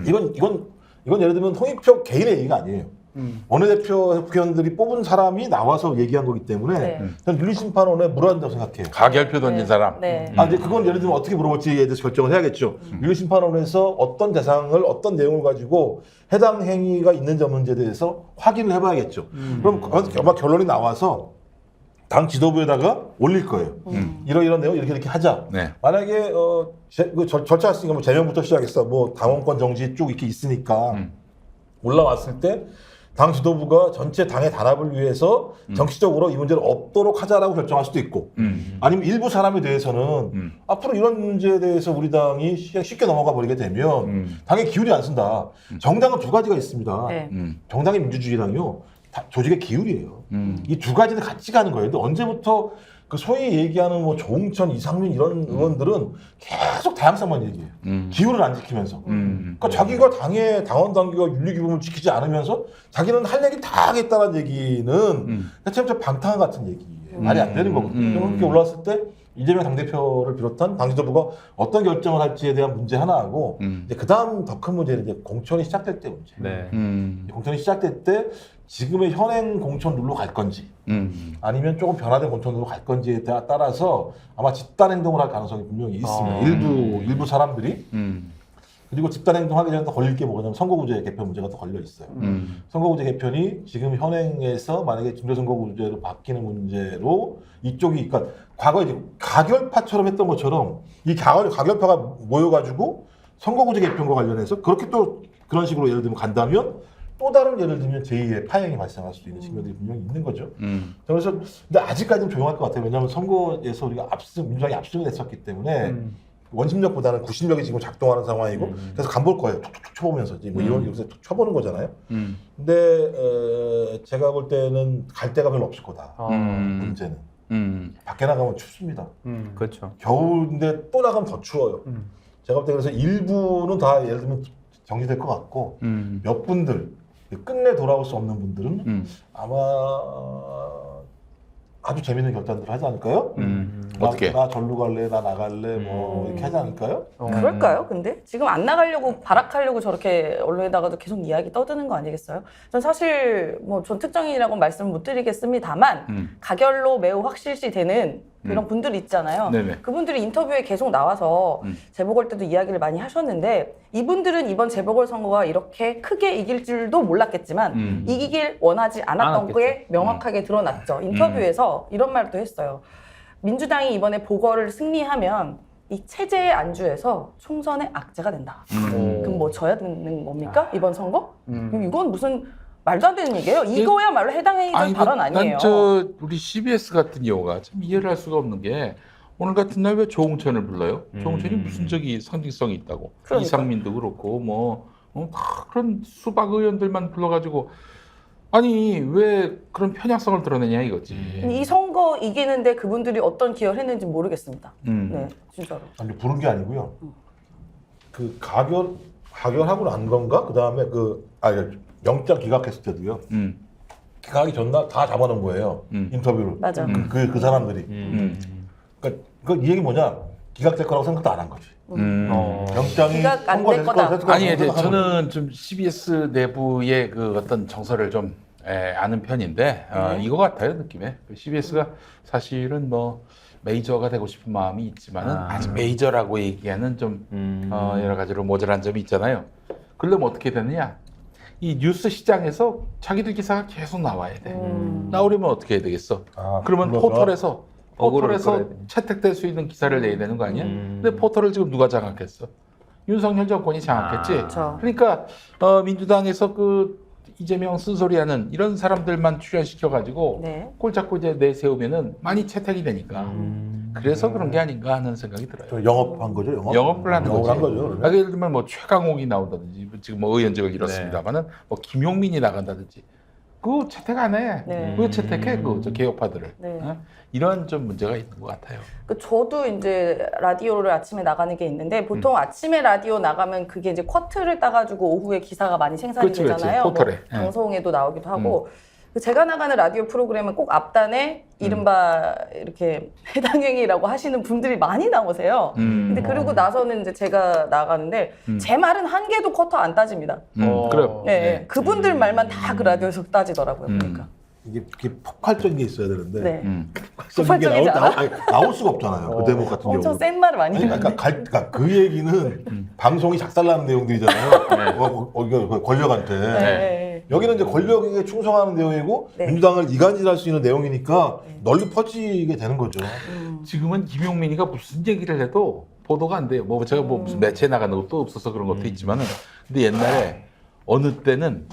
이건 예를 들면 홍익표 개인의 얘기가 아니에요. 원내대표 국회의원들이 뽑은 사람이 나와서 얘기한 거기 때문에 네. 저는 윤리심판원에 물어야 한다고 생각해요. 가결표 던진 사람. 네. 이제 그건 예를 들면 어떻게 물어볼지에 대해서 결정을 해야겠죠. 윤리심판원에서 어떤 대상을 어떤 내용을 가지고 해당 행위가 있는지 없는지에 대해서 확인을 해봐야겠죠. 그럼 아마 결론이 나와서 당 지도부에다가 올릴 거예요. 이런 내용 이렇게 하자. 네. 만약에 절차가 있으니까 뭐 제명부터 시작해서 뭐 당원권 정지 쭉 이렇게 있으니까 올라왔을 때 당 지도부가 전체 당의 단합을 위해서 정치적으로 이 문제를 없도록 하자라고 결정할 수도 있고 아니면 일부 사람에 대해서는 앞으로 이런 문제에 대해서 우리 당이 쉽게 넘어가 버리게 되면 당의 기울이 안 쓴다. 정당은 두 가지가 있습니다. 네. 정당의 민주주의랑요. 조직의 기울이에요. 이 두 가지는 같이 가는 거예요. 근데 언제부터 그 소위 얘기하는 뭐 조홍천, 이상민 이런 의원들은 계속 다양성만 얘기해요. 기울을 안 지키면서. 그러니까 자기가 당의 당원 당규와 윤리 규범을 지키지 않으면서 자기는 할 얘기 다 하겠다는 얘기는 참 방탕한 같은 얘기예요. 말이 안 되는 거거든요. 그렇게 올라왔을 때 이재명 당대표를 비롯한 당 지도부가 어떤 결정을 할지에 대한 문제 하나하고 이제 그다음 더 큰 문제는 이제 공천이 시작될 때 문제. 네. 공천이 시작될 때 지금의 현행 공천 룰로 갈 건지 아니면 조금 변화된 공천 룰로 갈 건지에 따라서 아마 집단 행동을 할 가능성이 분명히 있습니다. 일부 사람들이 그리고 집단행동하기 전에 또 걸릴 게 뭐냐면 선거구제 개편 문제가 또 걸려 있어요. 선거구제 개편이 지금 현행에서 만약에 중대선거구제로 바뀌는 문제로 이쪽이 그러니까 과거에 이제 가결파처럼 했던 것처럼 이 가결파가 모여가지고 선거구제 개편과 관련해서 그렇게 또 그런 식으로 예를 들면 간다면 또 다른 예를 들면 제2의 파행이 발생할 수도 있는 측면들이 분명히 있는 거죠. 그래서 근데 아직까지는 조용할 것 같아요. 왜냐하면 선거에서 우리가 민주당이 압승을 했었기 때문에 원심력보다는 구심력이 지금 작동하는 상황이고 그래서 간볼 거예요. 툭툭툭 쳐보면서 뭐 이런 여기서 쳐보는 거잖아요. 근데 제가 볼 때는 갈 데가 별로 없을 거다. 문제는 밖에 나가면 춥습니다. 그렇죠. 겨울인데 또 나가면 더 추워요. 제가 볼 때 그래서 일부는 다 예를 들면 정리될 것 같고 몇 분들 끝내 돌아올 수 없는 분들은 아마 아주 재밌는 결단들을 하지 않을까요? 어떻게? 나 절로 갈래, 나 나갈래, 뭐 이렇게 하지 않을까요? 그럴까요? 근데 지금 안 나가려고 발악하려고 저렇게 언론에다가도 계속 이야기 떠드는 거 아니겠어요? 전 사실 뭐 전 특정인이라고 말씀을 못 드리겠습니다만 가결로 매우 확실시 되는 그런 분들이 있잖아요. 네네. 그분들이 인터뷰에 계속 나와서 재보궐 때도 이야기를 많이 하셨는데 이분들은 이번 재보궐 선거가 이렇게 크게 이길 줄도 몰랐겠지만 이기길 원하지 않았던 게 명확하게 드러났죠. 인터뷰에서 이런 말도 했어요. 민주당이 이번에 보궐을 승리하면 이 체제의 안주에서 총선의 악재가 된다. 그럼 뭐 져야 되는 겁니까? 이번 선거? 이건 무슨 말도 안 되는 얘기예요. 이거야말로 해당의 발언 아니에요. 난 우리 CBS 같은 경우가 참 이해를 할 수가 없는 게 오늘 같은 날 왜 조홍천을 불러요? 조홍천이 무슨 저기 상징성이 있다고? 그러니까. 이상민도 그렇고 뭐 다 그런 수박 의원들만 불러가지고 아니 왜 그런 편향성을 드러내냐 이거지. 이 선거 이기는데 그분들이 어떤 기여를 했는지 모르겠습니다. 네, 진짜로. 아니 부른 게 아니고요. 그 가결하고 난 건가? 그 다음에 영장 기각했을 때도요. 기각하기 전날 다 잡아놓은 거예요. 인터뷰를. 맞아. 그 사람들이. 그러니까 이 얘기 뭐냐? 기각될 거라고 생각도 안 한 거지. 영장이 기각 안 될 거다. 아니 저는 좀 CBS 내부의 그 어떤 정서를 좀 아는 편인데 이거 같아요 느낌에. CBS가 사실은 뭐 메이저가 되고 싶은 마음이 있지만은 아직 메이저라고 얘기하는 좀 여러 가지로 모자란 점이 있잖아요. 그러려면 어떻게 되느냐? 이 뉴스 시장에서 자기들 기사가 계속 나와야 돼. 나오려면 어떻게 해야 되겠어? 그러면 포털에서 채택될 수 있는 기사를 내야 되는 거 아니야? 근데 포털을 지금 누가 장악했어? 윤석열 정권이 장악했지. 그렇죠. 그러니까 민주당에서 그 이재명 쓴소리하는 이런 사람들만 출연시켜가지고 네. 꼴 잡고 이제 내세우면은 많이 채택이 되니까. 그래서 그런 게 아닌가 하는 생각이 들어요. 영업한 거죠, 영업을 하는 거지. 한 거죠. 예를 들면 뭐 최강욱이 나온다든지 지금 뭐 의원직을 잃었습니다만은 뭐 김용민이 나간다든지 그거 채택 안 해. 네. 왜 채택해? 저 개혁파들을. 네. 이런 좀 문제가 있는 것 같아요. 저도 이제 라디오를 아침에 나가는 게 있는데 보통 아침에 라디오 나가면 그게 이제 쿼트를 따가지고 오후에 기사가 많이 생산이 그렇지, 되잖아요. 포털에. 뭐 방송에도 나오기도 하고 제가 나가는 라디오 프로그램은 꼭 앞단에 이른바 이렇게 해당행위라고 하시는 분들이 많이 나오세요. 근데 그러고 나서는 이제 제가 나가는데 제 말은 한 개도 쿼터 안 따집니다. 그래요. 네. 그분들 말만 다 그 라디오에서 따지더라고요. 그러니까. 이게 폭발적인 게 있어야 되는데 네. 폭발적인 게 폭발적이지 나올 수가 없잖아요. 그 대목 같은 경우. 엄청 센 말을 많이 아니, 듣는데. 그러니까 그 얘기는 방송이 작살나는 내용들이잖아요. 이거 권력한테. 네. 여기는 이제 권력에게 충성하는 내용이고 네. 민주당을 이간질할 수 있는 내용이니까 널리 퍼지게 되는 거죠. 지금은 김용민이가 무슨 얘기를 해도 보도가 안 돼요. 뭐 제가 뭐 무슨 매체에 나가는 것도 없어서 그런 것도 있지만은 근데 옛날에 어느 때는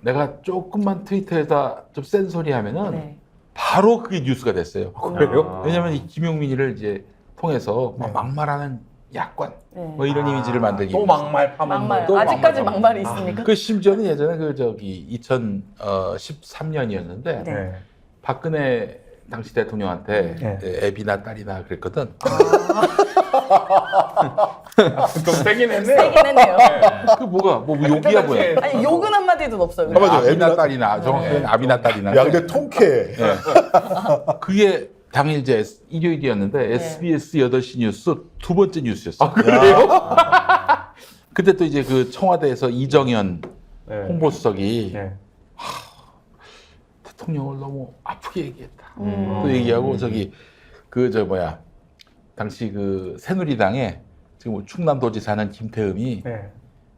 내가 조금만 트위터에다 좀 센 소리 하면은 네. 바로 그게 뉴스가 됐어요. 그래요? 왜냐면 이 김용민이를 이제 통해서 막 막말하는 야권 네. 뭐 이런 이미지를 만들기 또 위해서. 막말 파면 막말. 또 아직까지 막말 막말이 있습니까? 그 심지어는 예전에 그 저기 2013년이었는데 네. 박근혜 당시 대통령한테 네. 애비나 딸이나 그랬거든. 좀 세긴 했네. 세긴 했네요. 그 뭐가 뭐 욕이야 뭐야. 아니 욕은 한마디도 없어요. 맞아요. 아비나 애비나- 딸이나 정확히는 아비나 딸이나. 야, 근데 통쾌해. 그게 당일 이제 일요일이었는데 SBS 8시 뉴스 두 번째 뉴스였어. 그래요? 그때 또 이제 그 청와대에서 이정현 네. 홍보수석이 네. 대통령을 너무 아프게 얘기했다. 또 얘기하고 저기 당시 그 새누리당에 지금 충남도지사는 김태흠이 네.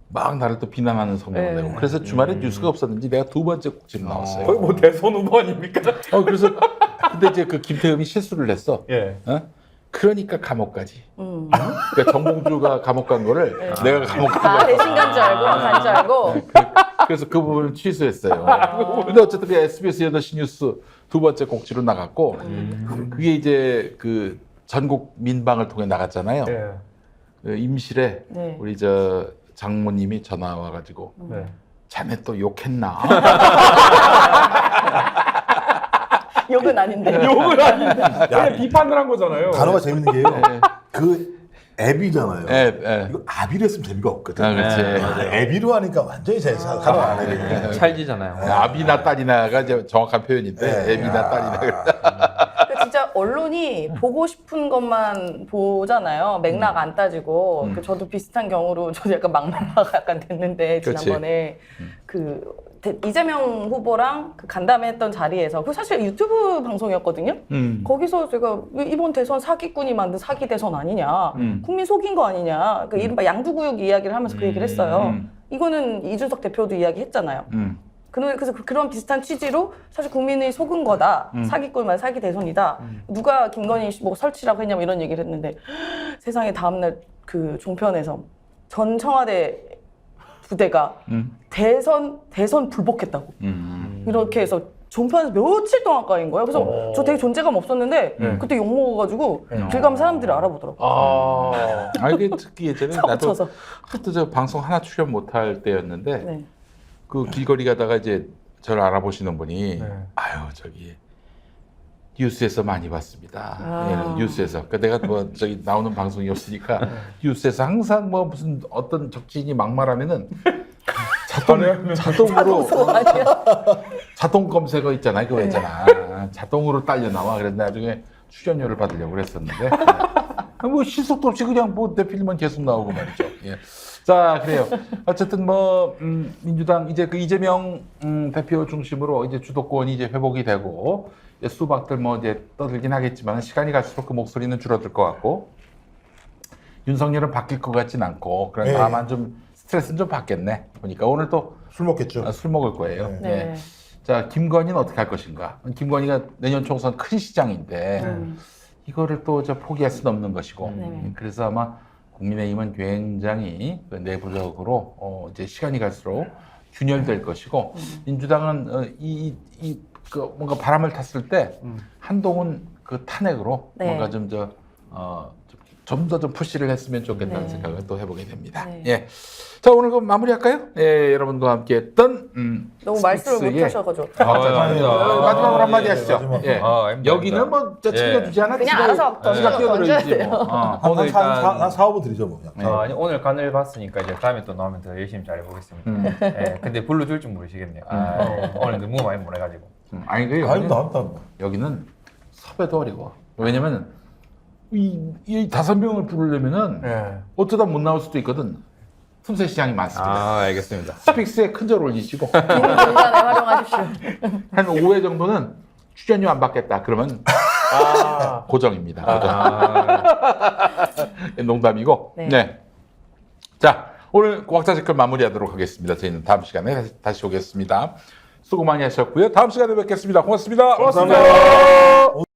막 나를 또 비난하는 성명을 네. 내고 그래서 주말에 뉴스가 없었는지 내가 두 번째 꼭지로 나왔어요. 거의 뭐 대선 후보 아닙니까? 그래서 근데 이제 그 김태흠이 실수를 했어. 예. 그러니까 감옥 가지. 그러니까 정봉주가 감옥 간 거를 내가 감옥 간 아 거야. 대신 간 줄 알고 간 줄 알고. 그래서 그 부분을 취소했어요. 근데 어쨌든 그 SBS 8시 뉴스 두 번째 꼭지로 나갔고 그게 이제 그 전국 민방을 통해 나갔잖아요. 예. 그 임실에 네. 우리 저 장모님이 전화 와가지고 네. 자네 또 욕했나? 욕은 아닌데. 욕을 아닌데 그냥 비판을 한 거잖아요. 단어가 재밌는 게요. 그 앱이잖아요. 예. 이거 아비로 했으면 재미가 없거든. 아, 그렇지. 앱이로 하니까 완전히 제 단어 안 해. 찰지잖아요. 아비나 딸이나가 이제 정확한 표현인데 네. 애비나 딸이나 그래. 그러니까 진짜 언론이 보고 싶은 것만 보잖아요. 맥락 안 따지고. 그 저도 비슷한 경우로 저도 약간 막말라가 약간 됐는데 그치. 지난번에 이재명 후보랑 그 간담회 했던 자리에서 그 사실 유튜브 방송이었거든요. 거기서 제가 왜 이번 대선 사기꾼이 만든 사기 대선 아니냐, 국민 속인 거 아니냐, 그 이른바 양두구역 이야기를 하면서 그 얘기를 했어요. 이거는 이준석 대표도 이야기했잖아요. 그래서 그런 비슷한 취지로 사실 국민이 속은 거다. 사기꾼만 사기 대선이다. 누가 김건희 뭐 설치라고 했냐면 이런 얘기를 했는데 세상에 다음날 그 종편에서 전 청와대 부대가 대선 불복했다고 이렇게 해서 종편에서 며칠 동안 까인 거예요. 그래서 저 되게 존재감 없었는데 그때 욕 먹어가지고 길 가면 사람들이 알아보더라고요. 이게 특히 예전에 사고 나도 쳐서. 그때 저 방송 하나 출연 못할 때였는데 네. 그 길거리 가다가 이제 저를 알아보시는 분이 네. 아유 저기 뉴스에서 많이 봤습니다. 아. 예, 뉴스에서. 그러니까 내가 뭐 저기 나오는 방송이 없으니까 뉴스에서 항상 뭐 무슨 어떤 적진이 막말하면은 자동으로 자동 검색어 있잖아요. 그거 있잖아. 자동으로 딸려 나와. 그래서 나중에 출연료를 받으려고 그랬었는데 뭐 실속도 없이 그냥 뭐 대필만 계속 나오고 말이죠. 예. 자 그래요. 어쨌든 뭐 민주당 이제 그 이재명 대표 중심으로 이제 주도권이 이제 회복이 되고 이제 수박들 뭐 이제 떠들긴 하겠지만 시간이 갈수록 그 목소리는 줄어들 것 같고 윤석열은 바뀔 것 같진 않고 그런 네. 다만 좀 스트레스는 좀 받겠네. 보니까 오늘 또 술 먹겠죠. 술 먹을 거예요. 네. 네. 예. 자 김건희는 어떻게 할 것인가? 김건희가 내년 총선 큰 시장인데 이거를 또 저 포기할 수는 없는 것이고 네. 그래서 아마 국민의힘은 굉장히 그 내부적으로 이제 시간이 갈수록 균열될 것이고 민주당은 그 뭔가 바람을 탔을 때 한동훈 그 탄핵으로 네. 뭔가 좀 좀 더 좀 푸시를 했으면 좋겠다는 네. 생각을 또 해보게 됩니다. 네. 예. 자 오늘 그 마무리할까요? 예, 여러분과 함께했던 너무 말씀을 못 스픽스의 하셔가지고 마지막으로 한마디 하시죠. 마지막. 예. 여기는 뭐 저 챙겨주지 않아? 그냥 알아서 지가 던져야 뛰어들어야지 돼요. 뭐. 오늘 일단 한 4, 5분 드리죠 뭐. 아니, 오늘 간을 봤으니까 이제 다음에 또 나오면 더 열심히 잘해보겠습니다. 예, 근데 불러줄 줄 모르시겠네요. 오늘 너무 많이 보내가지고. 아니 그 여기는 섭외도 어려워. 왜냐면 이 5명을 부르려면은 예. 어쩌다 못 나올 수도 있거든. 틈새 시장이 많습니다. 알겠습니다. 스픽스에 큰 절 올리시고 긴 공간에 활용하십시오. 한 5회 정도는 출연료 안 받겠다. 그러면 고정입니다. 고정. 농담이고. 네. 네. 자 오늘 과학자지클 마무리하도록 하겠습니다. 저희는 다음 시간에 다시 오겠습니다. 수고 많이 하셨고요. 다음 시간에 뵙겠습니다. 고맙습니다. 감사합니다.